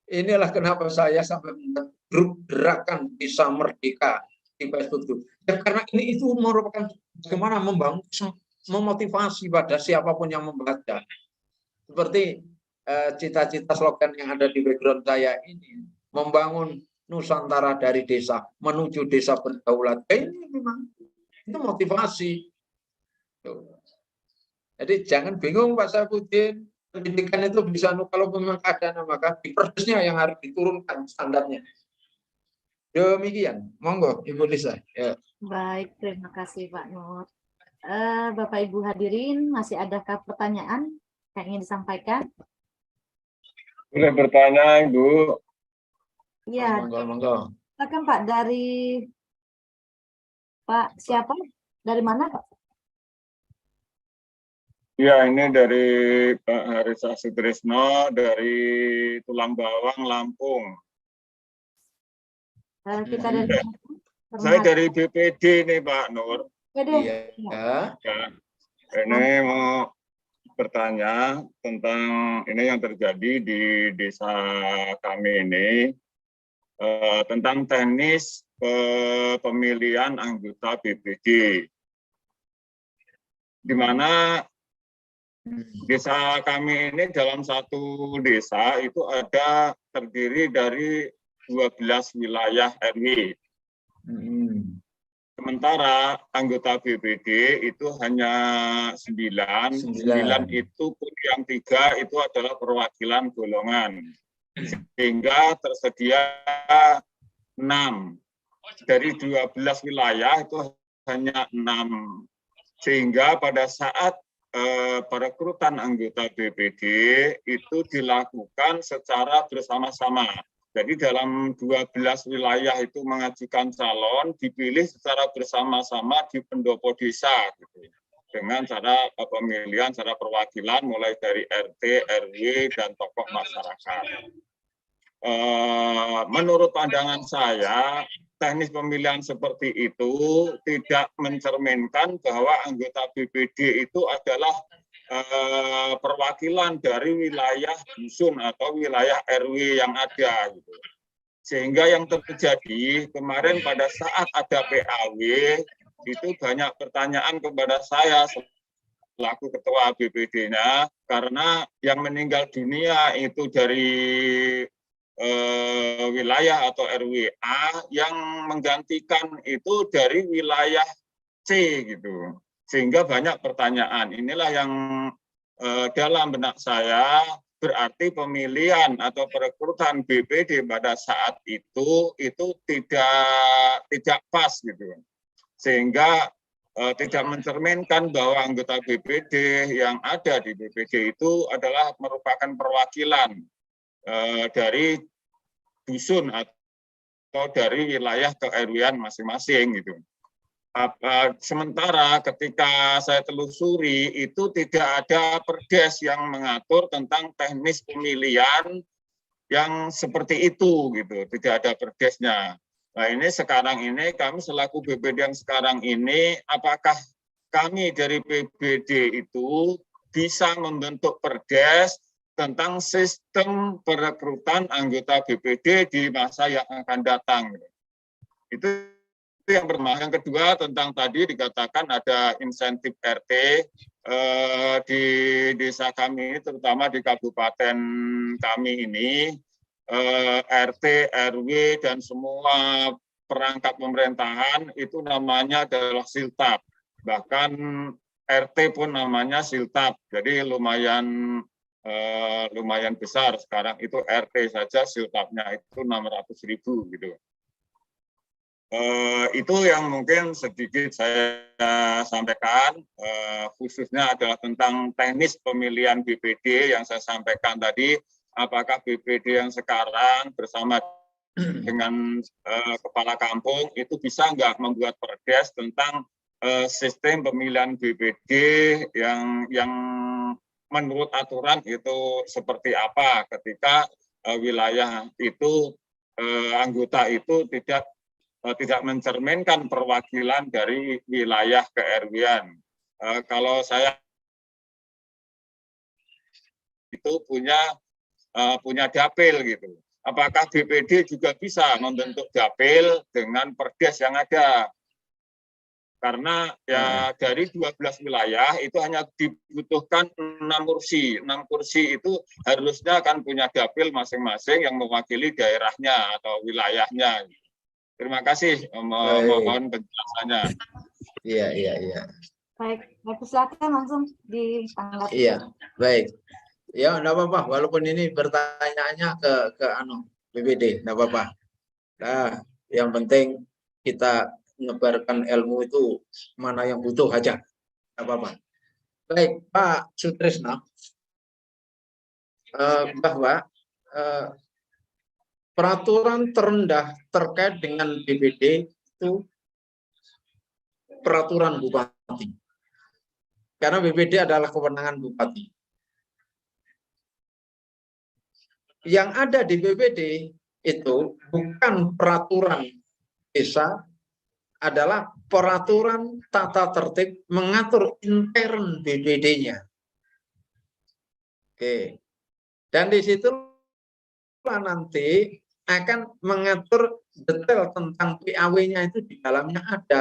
Inilah kenapa saya sampai membuat grup gerakan Desa Merdeka di Facebook itu. Ya, karena ini itu merupakan bagaimana membangun, memotivasi pada siapapun yang membaca. Seperti cita-cita slogan yang ada di background saya ini, membangun Nusantara dari desa menuju desa berdaulat. Ini memang itu motivasi. Jadi jangan bingung Pak Saifuddin, pendidikan itu bisa, kalau memang keadaan maka di Perdesnya yang harus diturunkan standarnya. Demikian, monggo Ibu Lisa. Ya. Baik, terima kasih Pak Nur. Bapak Ibu hadirin, masih adakah pertanyaan yang ingin disampaikan? Boleh bertanya, Ibu. Iya, Monggo. silakan Pak, dari Pak siapa? Dari mana Pak? Ya, ini dari Pak Harisa Sutrisno dari Tulang Bawang, Lampung. Kita dari Saya dari BPD nih Pak Nur. Iya. Ya, ini mau bertanya tentang ini yang terjadi di desa kami ini, tentang teknis pemilihan anggota BPD, di mana desa kami ini dalam satu desa itu ada terdiri dari 12 wilayah RW. Sementara anggota BPD itu hanya 9. 9 itu pun yang 3 itu adalah perwakilan golongan. Sehingga tersedia 6. Dari 12 wilayah itu hanya 6. Sehingga pada saat perekrutan anggota BPD itu dilakukan secara bersama-sama. Jadi dalam 12 wilayah itu mengajukan calon, dipilih secara bersama-sama di pendopo desa, gitu. Dengan cara pemilihan, cara perwakilan mulai dari RT, RW, dan tokoh masyarakat. Menurut pandangan saya, teknis pemilihan seperti itu tidak mencerminkan bahwa anggota BPD itu adalah perwakilan dari wilayah dusun atau wilayah RW yang ada, gitu. Sehingga yang terjadi kemarin pada saat ada PAW itu banyak pertanyaan kepada saya selaku ketua BPD-nya, karena yang meninggal dunia itu dari wilayah atau RWA, yang menggantikan itu dari wilayah C, gitu. Sehingga banyak pertanyaan. Inilah yang dalam benak saya berarti pemilihan atau perekrutan BPD pada saat itu tidak pas, gitu. Sehingga tidak mencerminkan bahwa anggota BPD yang ada di BPD itu adalah merupakan perwakilan dari dusun atau dari wilayah ke-RW-an masing-masing, gitu. Sementara ketika saya telusuri itu tidak ada perdes yang mengatur tentang teknis pemilihan yang seperti itu, gitu. Tidak ada perdesnya. Nah, ini sekarang ini kami selaku BPD yang sekarang ini, apakah kami dari BPD itu bisa membentuk perdes tentang sistem perekrutan anggota BPD di masa yang akan datang. Itu yang pertama. Yang kedua, tentang tadi dikatakan ada insentif RT di desa kami, terutama di kabupaten kami ini, RT, RW, dan semua perangkat pemerintahan itu namanya adalah siltap. Bahkan RT pun namanya Siltap. Jadi lumayan besar sekarang itu RT saja Siltapnya itu 600.000 gitu. Itu yang mungkin sedikit saya sampaikan, khususnya adalah tentang teknis pemilihan BPD yang saya sampaikan tadi. Apakah BPD yang sekarang bersama dengan kepala kampung itu bisa nggak membuat perdes tentang sistem pemilihan BPD yang menurut aturan itu seperti apa ketika wilayah itu anggota itu tidak mencerminkan perwakilan dari wilayah ke-RW-an. Kalau saya itu punya dapil gitu. Apakah BPD juga bisa membentuk dapil dengan perdes yang ada? Karena ya dari 12 wilayah itu hanya dibutuhkan 6 kursi. 6 kursi itu harusnya kan punya dapil masing-masing yang mewakili daerahnya atau wilayahnya. Terima kasih, mohon penjelasannya. Iya. Baik, silakan langsung ditanggapi. Iya, baik. Ya, enggak apa-apa. Walaupun ini pertanyaannya ke BPD, enggak apa-apa. Nah, yang penting kita menyebarkan ilmu itu mana yang butuh aja. Enggak apa-apa. Baik, Pak Sutrisno, bahwa peraturan terendah terkait dengan BPD itu peraturan bupati. Karena BPD adalah kewenangan bupati. Yang ada di BPD itu bukan peraturan desa, adalah peraturan tata tertib mengatur intern BPD-nya. Oke. Dan di situ nanti akan mengatur detail tentang PAW-nya itu di dalamnya ada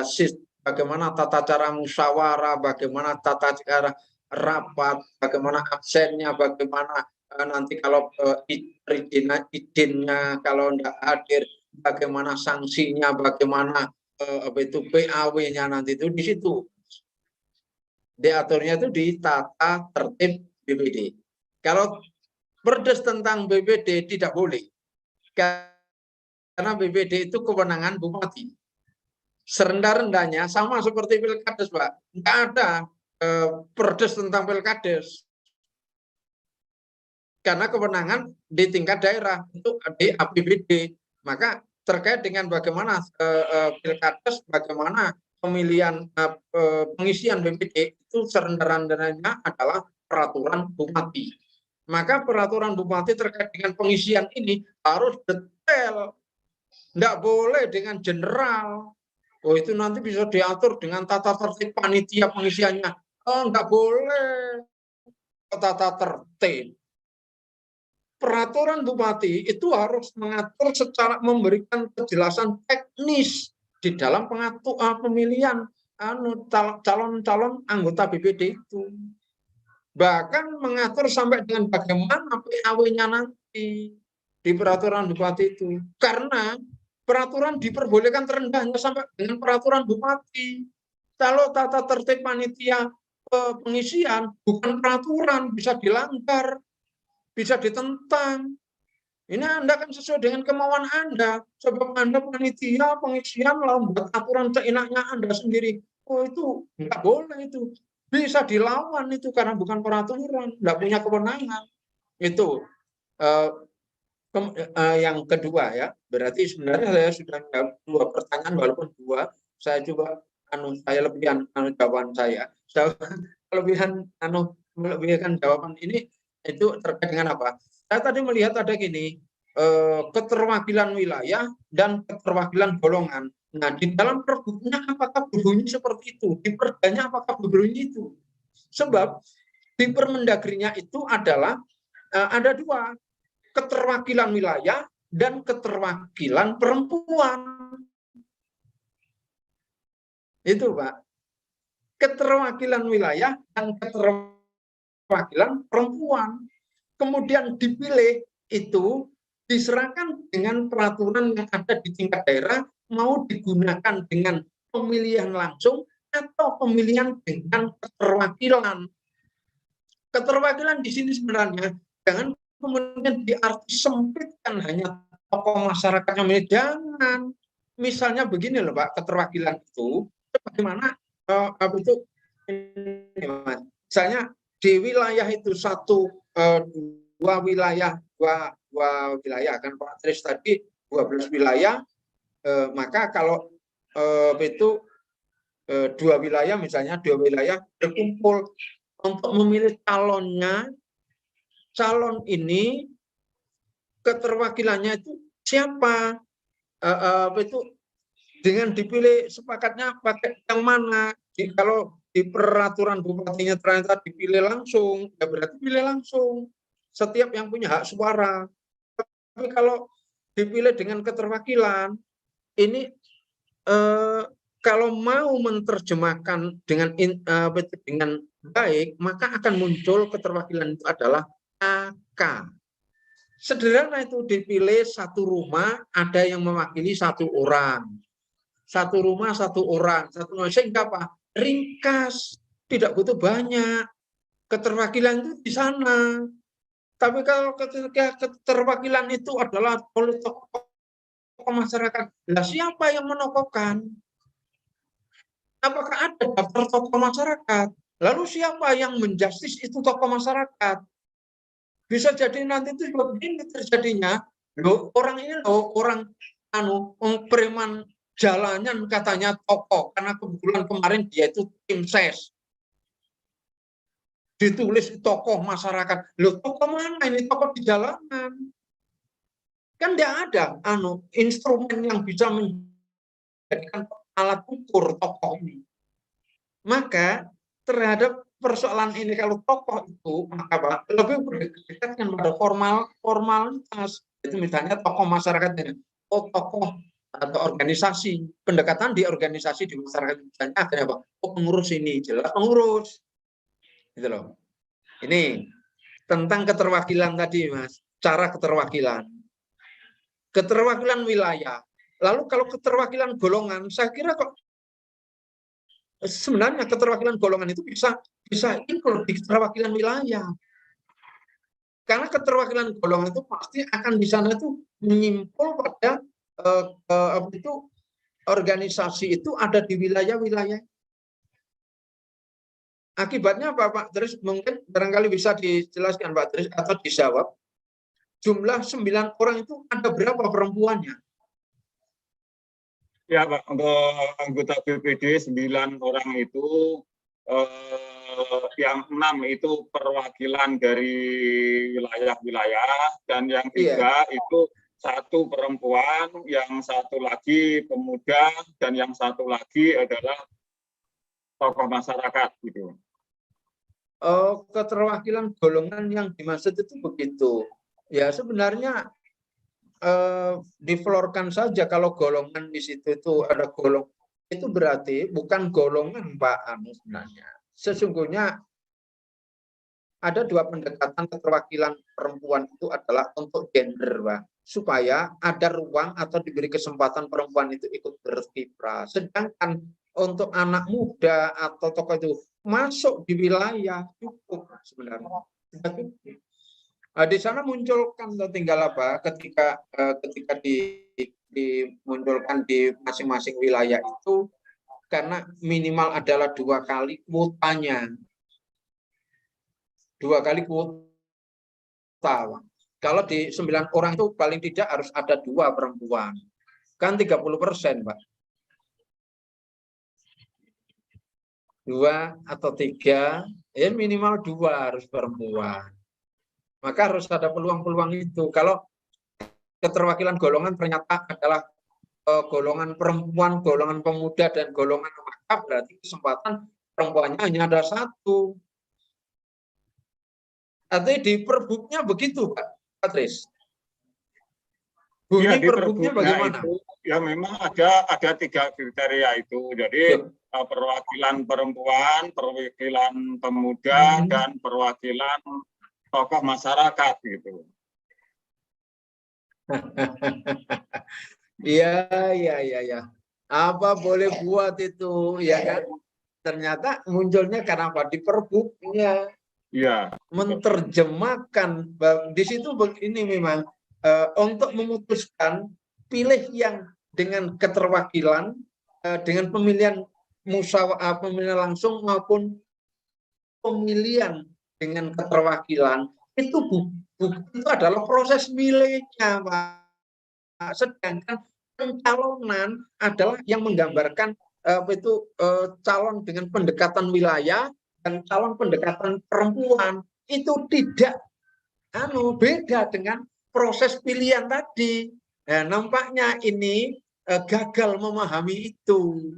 bagaimana tata cara musyawarah, bagaimana tata cara rapat, bagaimana absennya, bagaimana nanti kalau izinnya kalau tidak hadir, bagaimana sanksinya, bagaimana PAW-nya nanti itu di situ. Diaturnya itu di tata tertib BPD. Kalau perdes tentang BPD tidak boleh. Karena BPD itu kewenangan bupati. Serendah-rendahnya sama seperti pilkades, Pak. Tidak ada perdes tentang pilkades. Karena kewenangan di tingkat daerah itu di APBD. Maka terkait dengan bagaimana pilkades, bagaimana pemilihan pengisian BPD itu serendah-rendahnya adalah peraturan bupati. Maka peraturan bupati terkait dengan pengisian ini harus detail. Tidak boleh dengan general. Oh, itu nanti bisa diatur dengan tata tertib panitia pengisiannya. Oh, tidak boleh tata tertib. Peraturan bupati itu harus mengatur secara memberikan kejelasan teknis di dalam pemilihan calon-calon anggota BPD itu. Bahkan mengatur sampai dengan bagaimana PAW-nya nanti di peraturan bupati itu. Karena peraturan diperbolehkan terendahnya sampai dengan peraturan bupati. Kalau tata tertib panitia pengisian bukan peraturan, bisa dilanggar, bisa ditentang. Ini Anda kan sesuai dengan kemauan Anda. Sebab Anda panitia pengisian lalu membuat aturan seenaknya Anda sendiri. Oh, itu nggak boleh itu. Bisa dilawan itu karena bukan peraturan, nggak punya kewenangan. Itu yang kedua ya. Berarti sebenarnya saya sudah menjawab 2 pertanyaan walaupun 2. Saya coba saya lebihkan jawaban saya. Melebihkan jawaban ini itu terkait dengan apa? Saya tadi melihat ada gini, keterwakilan wilayah dan keterwakilan golongan. Nah, di dalam pergubnya apakah berbunyi seperti itu? Di perdanya apakah berbunyi itu? Sebab di Permendagrinya itu adalah ada 2, keterwakilan wilayah dan keterwakilan perempuan. Itu, Pak. Keterwakilan wilayah dan keterwakilan perempuan. Kemudian dipilih itu diserahkan dengan peraturan yang ada di tingkat daerah mau digunakan dengan pemilihan langsung atau pemilihan dengan keterwakilan. Keterwakilan di sini sebenarnya jangan kemudian diarti sempitkan hanya tokoh masyarakat yang milih, jangan. Misalnya begini loh Pak, keterwakilan itu bagaimana apa itu ini, Mas. Misalnya di wilayah itu dua wilayah kan Pak Tris tadi 12 wilayah, maka kalau itu dua wilayah berkumpul untuk memilih calonnya. Calon ini keterwakilannya itu siapa? Itu dengan dipilih sepakatnya pakai yang mana? Kalau di peraturan bupatinya ternyata dipilih langsung, ya berarti pilih langsung. Setiap yang punya hak suara. Tapi kalau dipilih dengan keterwakilan, ini kalau mau menerjemahkan dengan baik, maka akan muncul keterwakilan itu adalah AK. Sederhana itu, dipilih satu rumah, ada yang mewakili satu orang. Satu rumah, satu orang. Sehingga apa? Ringkas, tidak butuh banyak. Keterwakilan itu di sana. Tapi kalau ketika keterwakilan itu adalah oleh tokoh masyarakat, nah siapa yang menokohkan? Apakah ada daftar tokoh masyarakat? Lalu siapa yang menjustis itu tokoh masyarakat? Bisa jadi nanti itu begini terjadinya, orang ini orang preman jalanan katanya tokoh, karena kebetulan kemarin dia itu tim ses. Ditulis tokoh masyarakat. Loh, tokoh mana ini? Tokoh di jalanan. Kan tidak ada instrumen yang bisa menjadikan alat ukur tokoh ini. Maka terhadap persoalan ini, kalau tokoh itu maka lebih berdekatan pada formalitas. Itu misalnya tokoh masyarakat ini, tokoh atau organisasi, pendekatan di organisasi di masyarakat misalnya ada apa? Pengurus ini, jelas pengurus. Gitu loh. Ini tentang keterwakilan tadi, Mas. Cara keterwakilan. Keterwakilan wilayah. Lalu kalau keterwakilan golongan, saya kira kok sebenarnya keterwakilan golongan itu bisa include di keterwakilan wilayah. Karena keterwakilan golongan itu pasti akan di sana itu menyimpul pada organisasi itu ada di wilayah-wilayah. Akibatnya apa, Pak Tris? Mungkin barangkali bisa dijelaskan Pak Tris atau dijawab. Jumlah 9 orang itu ada berapa perempuannya? Ya Pak, untuk anggota BPD 9 orang itu yang 6 itu perwakilan dari wilayah-wilayah, dan yang 3 itu 1 perempuan, yang 1 lagi pemuda, dan yang 1 lagi adalah tokoh masyarakat gitu. Keterwakilan golongan yang dimaksud itu begitu. Ya sebenarnya diflorkan saja kalau golongan di situ itu ada golongan, itu berarti bukan golongan Pak sebenarnya. Sesungguhnya ada 2 pendekatan keterwakilan perempuan itu adalah untuk gender, Pak, supaya ada ruang atau diberi kesempatan perempuan itu ikut berkiprah. Sedangkan untuk anak muda atau tokoh itu masuk di wilayah cukup sebenarnya. Di sana munculkan tinggal apa ketika dimunculkan di masing-masing wilayah itu, karena minimal adalah 2 kali kuotanya. 2 kali kuota. Kalau di 9 orang itu paling tidak harus ada 2 perempuan. Kan 30%, Pak. 2 atau 3, ya minimal 2 harus perempuan. Maka harus ada peluang-peluang itu. Kalau keterwakilan golongan ternyata adalah golongan perempuan, golongan pemuda, dan golongan remaja, berarti kesempatan perempuannya hanya ada 1. Artinya di perbuknya begitu, Pak Patris. Bunyi perbuknya bagaimana? Itu, ya memang ada 3 kriteria itu. Jadi perwakilan perempuan, perwakilan pemuda, dan perwakilan tokoh masyarakat gitu. Iya. Apa boleh buat itu, ya kan? ternyata munculnya karena apa? Di perbuknya Iya. menerjemahkan di situ ini memang untuk memutuskan pilih yang dengan keterwakilan dengan pemilihan pemilihan langsung maupun pemilihan dengan keterwakilan itu itu adalah proses milihnya, Pak. Sedangkan pencalonan adalah yang menggambarkan calon dengan pendekatan wilayah dan calon pendekatan perempuan itu tidak beda dengan proses pilihan tadi. Nah, nampaknya ini gagal memahami itu,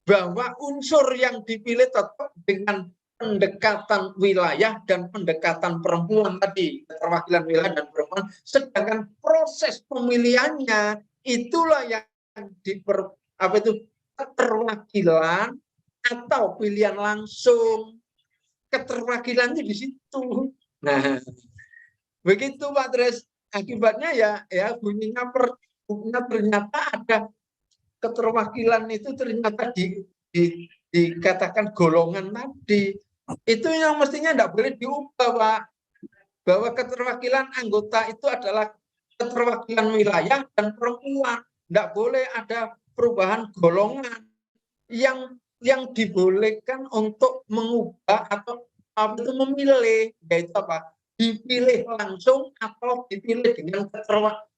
bahwa unsur yang dipilih tetap dengan pendekatan wilayah dan pendekatan perempuan tadi, keterwakilan wilayah dan perempuan, sedangkan proses pemilihannya itulah yang keterwakilan atau pilihan langsung. Keterwakilannya di situ. Nah, begitu Pak Tres. Akibatnya ya bunyinya ternyata ada keterwakilan itu ternyata dikatakan golongan tadi. Itu yang mestinya tidak boleh diubah, Pak. Bahwa keterwakilan anggota itu adalah keterwakilan wilayah dan perempuan. Tidak boleh ada perubahan golongan. Yang dibolehkan untuk mengubah atau memilih, yaitu apa? Dipilih langsung atau dipilih dengan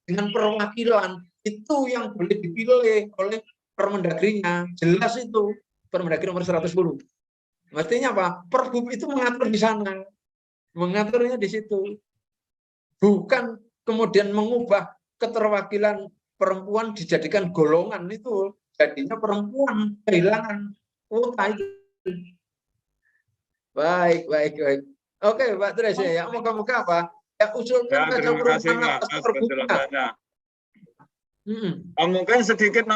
perwakilan. Itu yang boleh dipilih oleh Permendagrinya. Jelas itu Permendagri nomor 110. Artinya apa? Pergub itu mengatur di sana. Mengaturnya di situ. Bukan kemudian mengubah keterwakilan perempuan dijadikan golongan, itu jadinya perempuan kehilangan kuota itu. Baik. Oke, Pak Tres ya. Moga-moga apa? Ya usulkan saja perubahan atas penjelasannya. Mungkin sedikit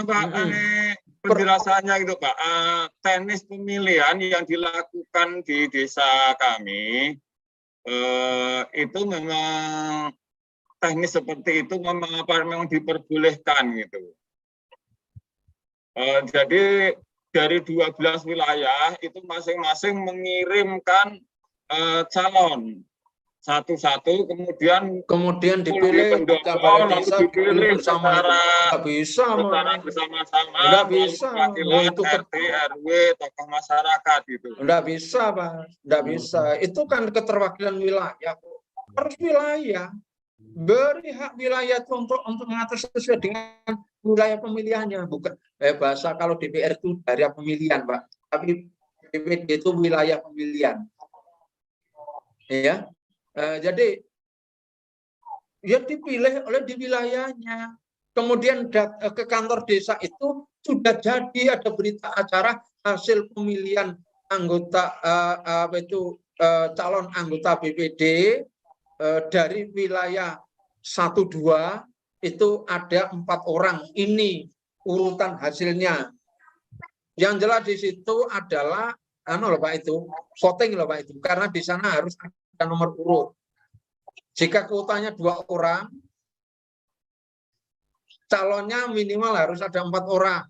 penjelasannya gitu Pak. Teknis pemilihan yang dilakukan di desa kami itu memang teknis seperti itu memang diperbolehkan gitu. Jadi dari 12 wilayah itu masing-masing mengirimkan calon satu-satu, kemudian dipilih dipilih secara bersama-sama. Nggak bisa. Itu RT, RW, tokoh masyarakat gitu. Nggak bisa, Pak. Nggak bisa. Itu kan keterwakilan wilayah. Harus wilayah. Beri hak wilayah itu untuk mengatur sesuai dengan wilayah pemilihannya. Bukan bahasa kalau DPR itu daerah pemilihan, Pak. Tapi DPD itu wilayah pemilihan. Ya. Jadi ya dipilih oleh di wilayahnya. Kemudian ke kantor desa itu sudah jadi ada berita acara hasil pemilihan anggota calon anggota BPD dari wilayah 1-2 itu ada 4 orang. Ini urutan hasilnya. Yang jelas di situ adalah Pak itu voting loh Pak itu, karena di sana harus ada nomor urut. Jika kuotanya 2 orang, calonnya minimal harus ada 4 orang.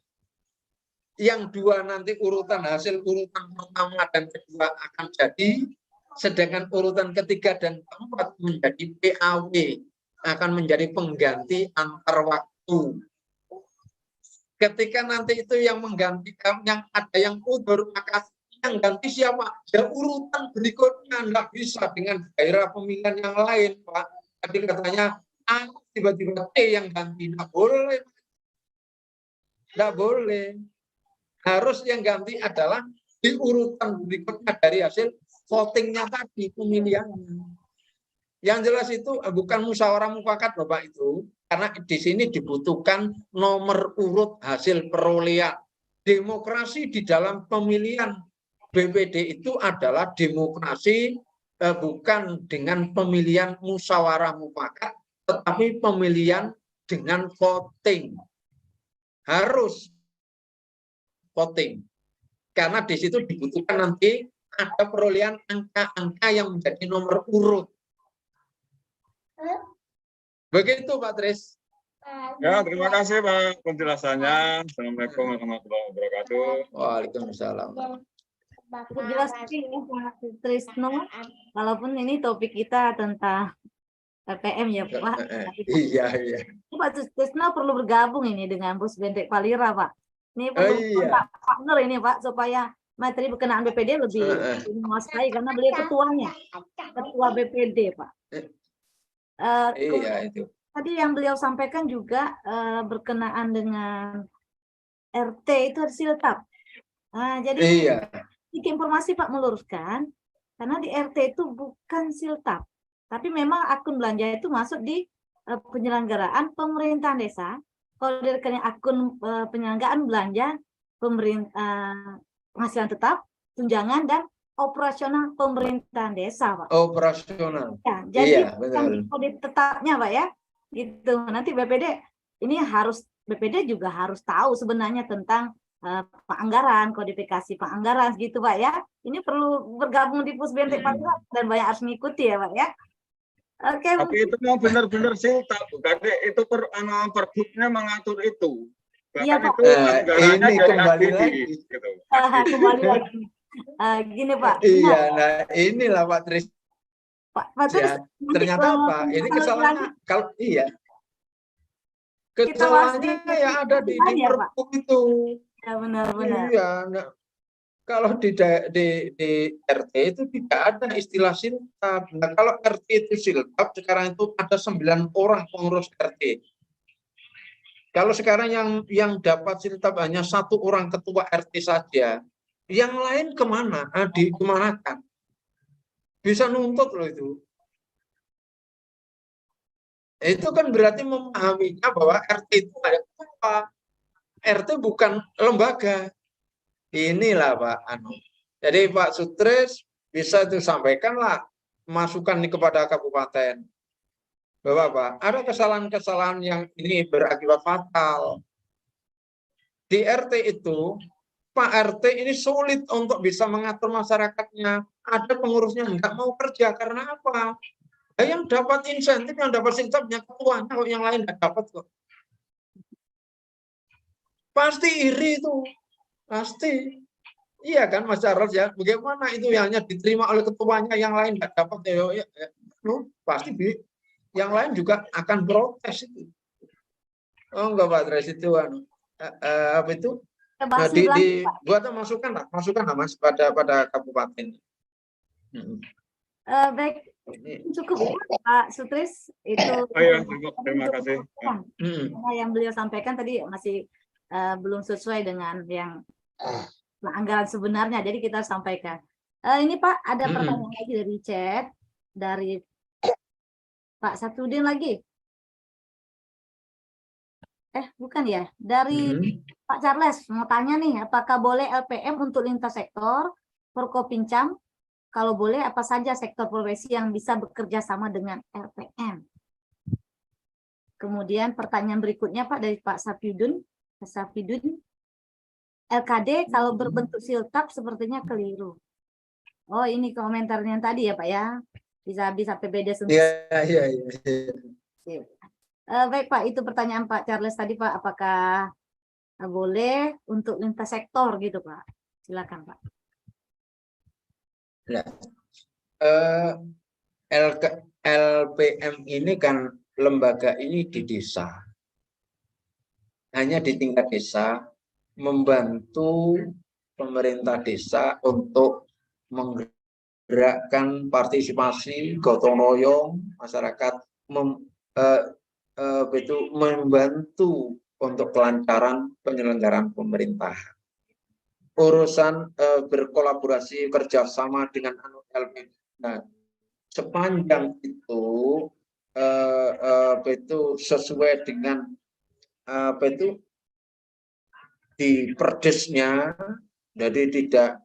Yang 2 nanti urutan hasil urutan pertama dan kedua akan jadi, sedangkan urutan ketiga dan keempat menjadi PAW, akan menjadi pengganti antar waktu. Ketika nanti itu yang menggantikan, yang ada yang mundur, maka yang ganti siapa? Ya urutan berikutnya. Nggak bisa dengan daerah pemilihan yang lain, Pak. Tadi katanya A, tiba-tiba T yang ganti. Nggak boleh. Nggak boleh. Harus yang ganti adalah di urutan berikutnya dari hasil votingnya tadi, pemilihannya. Yang jelas itu bukan musyawarah mufakat, Bapak itu. Karena di sini dibutuhkan nomor urut hasil perolehan. Demokrasi di dalam pemilihan BPD itu adalah demokrasi bukan dengan pemilihan musyawarah mufakat, tetapi pemilihan dengan voting. Harus voting. Karena di situ dibutuhkan nanti ada perolehan angka-angka yang menjadi nomor urut. Begitu Pak Tris. Ya, terima kasih Pak penjelasannya. Assalamualaikum warahmatullahi wabarakatuh. Waalaikumsalam. Cukup jelas sih ya, Pak Trisno. Walaupun ini topik kita tentang LPM ya Pak. Iya, iya. Pak Trisno perlu bergabung ini dengan Bus Bentek Palira Pak. Ini perlu kontak partner ini Pak supaya materi berkenaan BPD lebih menguasai karena beliau ketuanya, ketua BPD Pak. Iya itu. Tadi yang beliau sampaikan juga berkenaan dengan RT itu harus siltap. Nah, jadi sedikit informasi Pak meluruskan, karena di RT itu bukan siltap, tapi memang akun belanja itu masuk di penyelenggaraan pemerintahan desa. Kalau dari akun penyelenggaraan belanja pemerintah penghasilan tetap, tunjangan dan operasional pemerintahan desa, Pak. Operasional. Ya, jadi betul. kode tetapnya, Pak ya. Gitu. Nanti BPD ini BPD juga harus tahu sebenarnya tentang penganggaran, kodifikasi penganggaran gitu Pak ya. Ini perlu bergabung di Pusbentek Palira dan banyak harus mengikuti ya Pak ya. Oke. Tapi itu mau benar-benar siltap, bukan itu pergubnya mengatur itu. Iya Pak. Ini kembali lagi. Gitu. Kembali lagi. Gini Pak. Iya, nah inilah Pak Tris. Pak Tris. Ternyata apa? Ini kesalahannya kalau kesalahannya ya ada di pergub itu. Ya benar-benar. Iya, nah, kalau di RT itu tidak ada istilah siltap. Nah, kalau RT itu siltap, sekarang itu ada 9 orang pengurus RT. Kalau sekarang yang dapat siltap hanya 1 orang ketua RT saja, yang lain kemana? Dikemanakan? Bisa nuntut loh itu. Itu kan berarti memahaminya bahwa RT itu ada ketua. RT bukan lembaga. Inilah Pak Jadi Pak Sutris bisa itu sampaikanlah masukan kepada kabupaten bahwa Pak ada kesalahan-kesalahan yang ini berakibat fatal. Di RT itu Pak RT ini sulit untuk bisa mengatur masyarakatnya. Ada pengurusnya nggak mau kerja karena apa? Yang dapat insentif, yang dapat siltapnya ketuanya, kok yang lain nggak dapat kok. Pasti iri itu. Pasti. Iya kan Mas Charles ya, bagaimana itu yang hanya diterima oleh ketuanya, yang lain nggak dapat ya, pasti yang lain juga akan protes itu. Oh enggak Pak Tres itu apa itu? Buat masukan lah Mas pada kabupaten. Baik, cukup Pak Sutris itu. Terima kasih. Yang beliau sampaikan tadi masih belum sesuai dengan yang anggaran sebenarnya, jadi kita sampaikan. Ini Pak ada pertanyaan lagi dari chat dari Pak Satudin lagi. Bukan ya, dari Pak Charles mau tanya nih, apakah boleh LPM untuk lintas sektor Forkopincam? Kalau boleh, apa saja sektor profesi yang bisa bekerja sama dengan LPM? Kemudian pertanyaan berikutnya Pak dari Pak Safidun. LKD kalau berbentuk siltap sepertinya keliru. Oh ini komentarnya tadi ya Pak ya. Bisa PBD sendiri. Iya. Baik Pak, itu pertanyaan Pak Charles tadi Pak. Apakah boleh untuk lintas sektor gitu Pak? Silakan Pak. Nah, LPM ini kan lembaga ini di desa. Hanya di tingkat desa, membantu pemerintah desa untuk menggerakkan partisipasi gotong royong masyarakat, membantu untuk kelancaran penyelenggaraan pemerintah. Urusan berkolaborasi kerjasama dengan LPM. Nah, sepanjang itu sesuai dengan di perdesnya, jadi tidak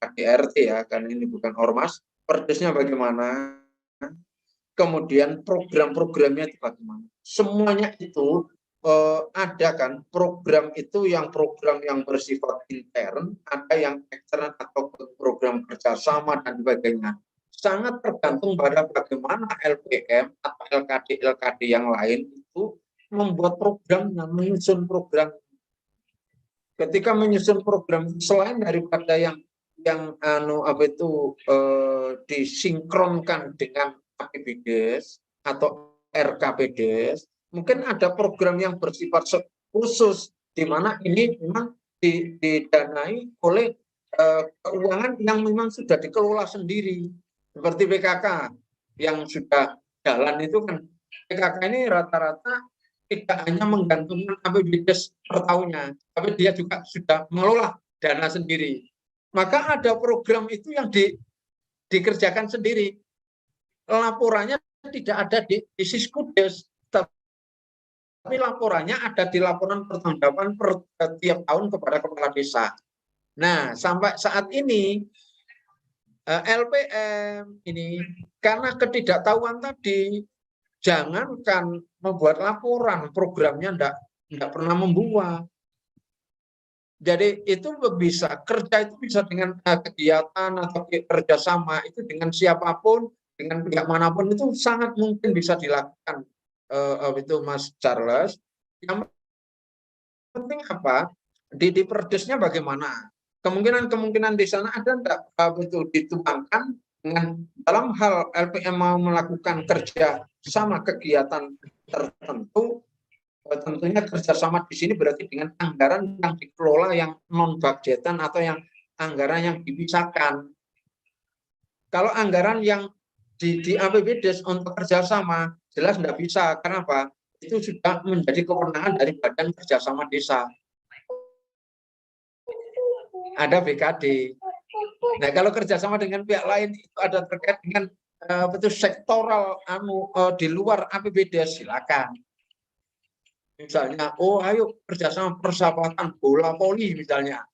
KDRT ya, karena ini bukan ormas. Perdesnya bagaimana, kemudian program-programnya itu bagaimana. Semuanya itu ada kan program itu, yang program yang bersifat intern, ada yang eksternal atau program kerjasama dan sebagainya. Sangat tergantung pada bagaimana LPM atau LKD yang lain itu membuat programnya, menyusun program. Ketika menyusun program selain daripada yang disinkronkan dengan APBDes atau RKPDes, mungkin ada program yang bersifat khusus di mana ini memang didanai oleh keuangan yang memang sudah dikelola sendiri, seperti PKK yang sudah jalan itu kan. PKK ini rata-rata tidak hanya menggantungkan APBDes per tahunnya, tapi dia juga sudah mengelola dana sendiri. Maka ada program itu yang dikerjakan sendiri. Laporannya tidak ada di Siskudes, tapi laporannya ada di laporan pertanggungjawaban per tiap tahun kepada kepala desa. Nah, sampai saat ini LPM ini karena ketidaktahuan tadi, jangankan membuat laporan, programnya enggak pernah membuat. Jadi itu bisa, kerja itu bisa dengan kegiatan atau kerjasama itu dengan siapapun, dengan pihak manapun itu sangat mungkin bisa dilakukan. Itu Mas Charles. Yang penting apa? Di perdesnya bagaimana? Kemungkinan di sana ada enggak betul dituangkan dengan dalam hal LPM mau melakukan kerja sama kegiatan tertentu, tentunya kerjasama di sini berarti dengan anggaran yang dikelola yang non budgetan atau yang anggaran yang dipisahkan. Kalau anggaran yang di APBDes untuk kerjasama jelas tidak bisa, karena apa? Itu sudah menjadi kewenangan dari Badan Kerjasama Desa. Ada BKD. Nah, kalau kerjasama dengan pihak lain itu ada terkait dengan betul sektoral di luar APBDes, silakan. Misalnya, oh ayo kerjasama persahabatan bola voli misalnya,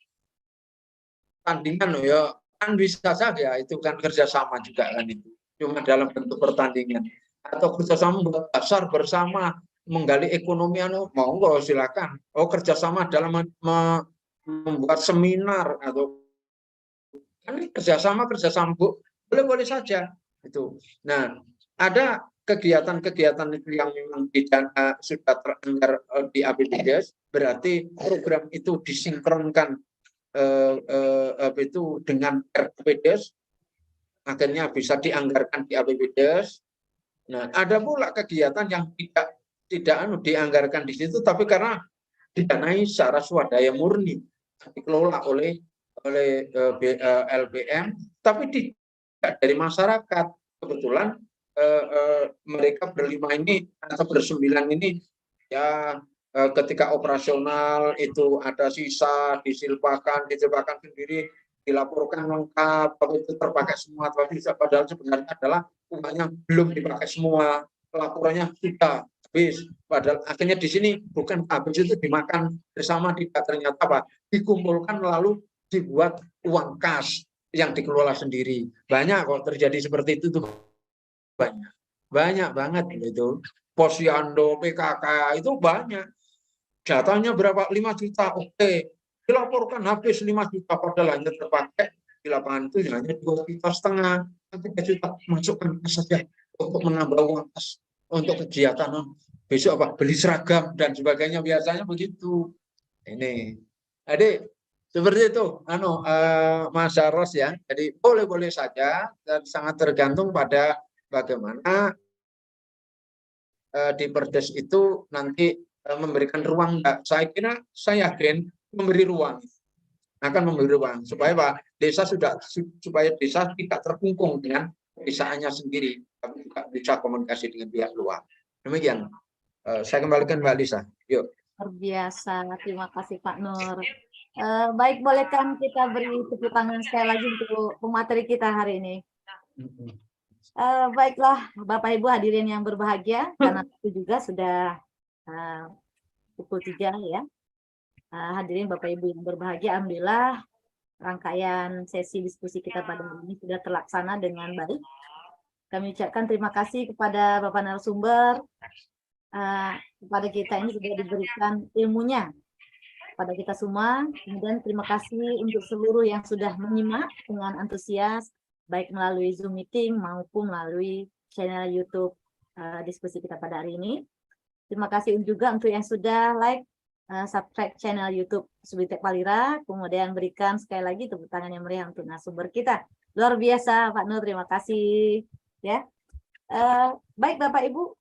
tandingan ya kan bisa saja itu kan kerjasama juga kan itu, cuma dalam bentuk pertandingan. Atau kerjasama membuat dasar bersama menggali ekonomi, monggo silakan. Oh kerjasama dalam membuat seminar atau kan kerjasama Bu, boleh saja itu. Nah, ada kegiatan-kegiatan itu yang memang sudah teranggar di APBDes, berarti program itu disinkronkan itu dengan RKPDes, akhirnya bisa dianggarkan di APBDes. Nah, ada pula kegiatan yang tidak dianggarkan di situ, tapi karena didanai secara swadaya murni, dikelola oleh LPM, tapi tidak dari masyarakat. Kebetulan mereka berlima ini atau bersembilan ini ya ketika operasional itu ada sisa disilpakan sendiri, dilaporkan lengkap, tapi itu terpakai semua, tapi padahal sebenarnya adalah uangnya belum dipakai semua, laporannya sudah habis, padahal akhirnya di sini bukan habis itu dimakan bersama, tidak, ternyata apa, dikumpulkan lalu dibuat uang kas yang dikelola sendiri. Banyak kok terjadi seperti itu tuh, banyak banget itu. Posyandu, PKK itu banyak. Jatahnya berapa? 5 juta. Oke, dilaporkan habis 5 juta, padahal hanya terpakai di lapangan itu hanya 2,5 juta. 3 juta masukkan saja untuk menambah uang kas untuk kegiatan besok apa, beli seragam dan sebagainya, biasanya begitu. Ini jadi seperti itu Mas Charles ya. Jadi boleh saja dan sangat tergantung pada bagaimana di Perdes itu nanti memberikan ruang enggak. Saya yakin memberi ruang, akan memberi ruang supaya supaya desa tidak terkungkung dengan desaannya sendiri, tapi juga bisa komunikasi dengan pihak luar. Demikian. Saya kembalikan Mbak Lisa. Yuk. Luar biasa, terima kasih Pak Nur. Baik, bolehkan kita beri tepuk tangan sekali lagi untuk pemateri kita hari ini. Baiklah Bapak Ibu hadirin yang berbahagia, karena itu juga sudah pukul 3 ya. Hadirin Bapak Ibu yang berbahagia, alhamdulillah rangkaian sesi diskusi kita pada hari ini sudah terlaksana dengan baik. Kami ucapkan terima kasih kepada Bapak narasumber, kepada kita ini sudah diberikan ilmunya pada kita semua. Kemudian terima kasih untuk seluruh yang sudah menyimak dengan antusias, baik melalui Zoom meeting maupun melalui channel YouTube diskusi kita pada hari ini. Terima kasih juga untuk yang sudah like, subscribe channel YouTube Pusbintek Palira, kemudian berikan sekali lagi tepuk tangan yang meriah untuk narasumber kita. Luar biasa Pak Nur, terima kasih. Ya, baik Bapak Ibu,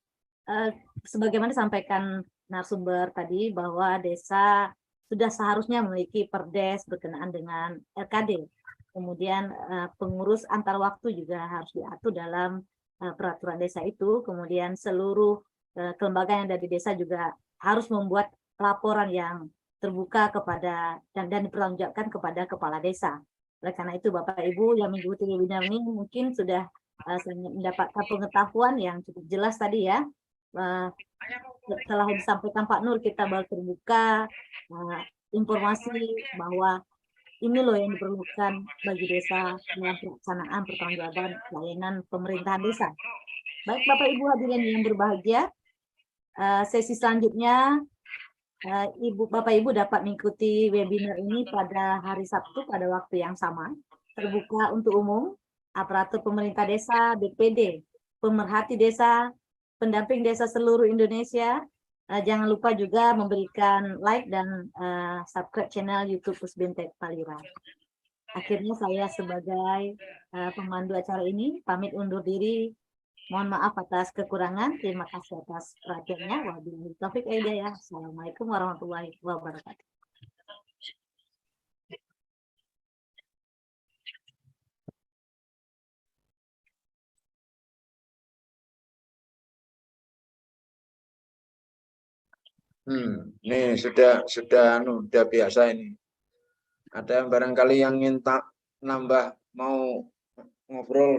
sebagaimana disampaikan narasumber tadi bahwa desa sudah seharusnya memiliki perdes berkenaan dengan LKD. Kemudian pengurus antar waktu juga harus diatur dalam peraturan desa itu. Kemudian seluruh kelembagaan yang ada di desa juga harus membuat laporan yang terbuka kepada dan dipertanggungjawabkan kepada kepala desa. Oleh karena itu Bapak Ibu yang mengikuti webinar ini mungkin sudah mendapatkan pengetahuan yang cukup jelas tadi ya. Setelah disampaikan Pak Nur, kita baru terbuka informasi bahwa ini loh yang diperlukan bagi desa dalam pelaksanaan pertanggungjawaban pelayanan pemerintahan desa. Baik Bapak Ibu hadirin yang berbahagia, sesi selanjutnya Bapak Ibu dapat mengikuti webinar ini pada hari Sabtu pada waktu yang sama, terbuka untuk umum, aparatur pemerintah desa, BPD, pemerhati desa, pendamping desa seluruh Indonesia. Jangan lupa juga memberikan like dan subscribe channel YouTube Pusbintek Palira. Akhirnya saya sebagai pemandu acara ini pamit undur diri. Mohon maaf atas kekurangan. Terima kasih atas perhatiannya. Wabillahi taufiq wal hidayah. Assalamualaikum warahmatullahi wabarakatuh. Nih sudah biasa ini. Ada yang barangkali yang ingin nambah mau ngobrol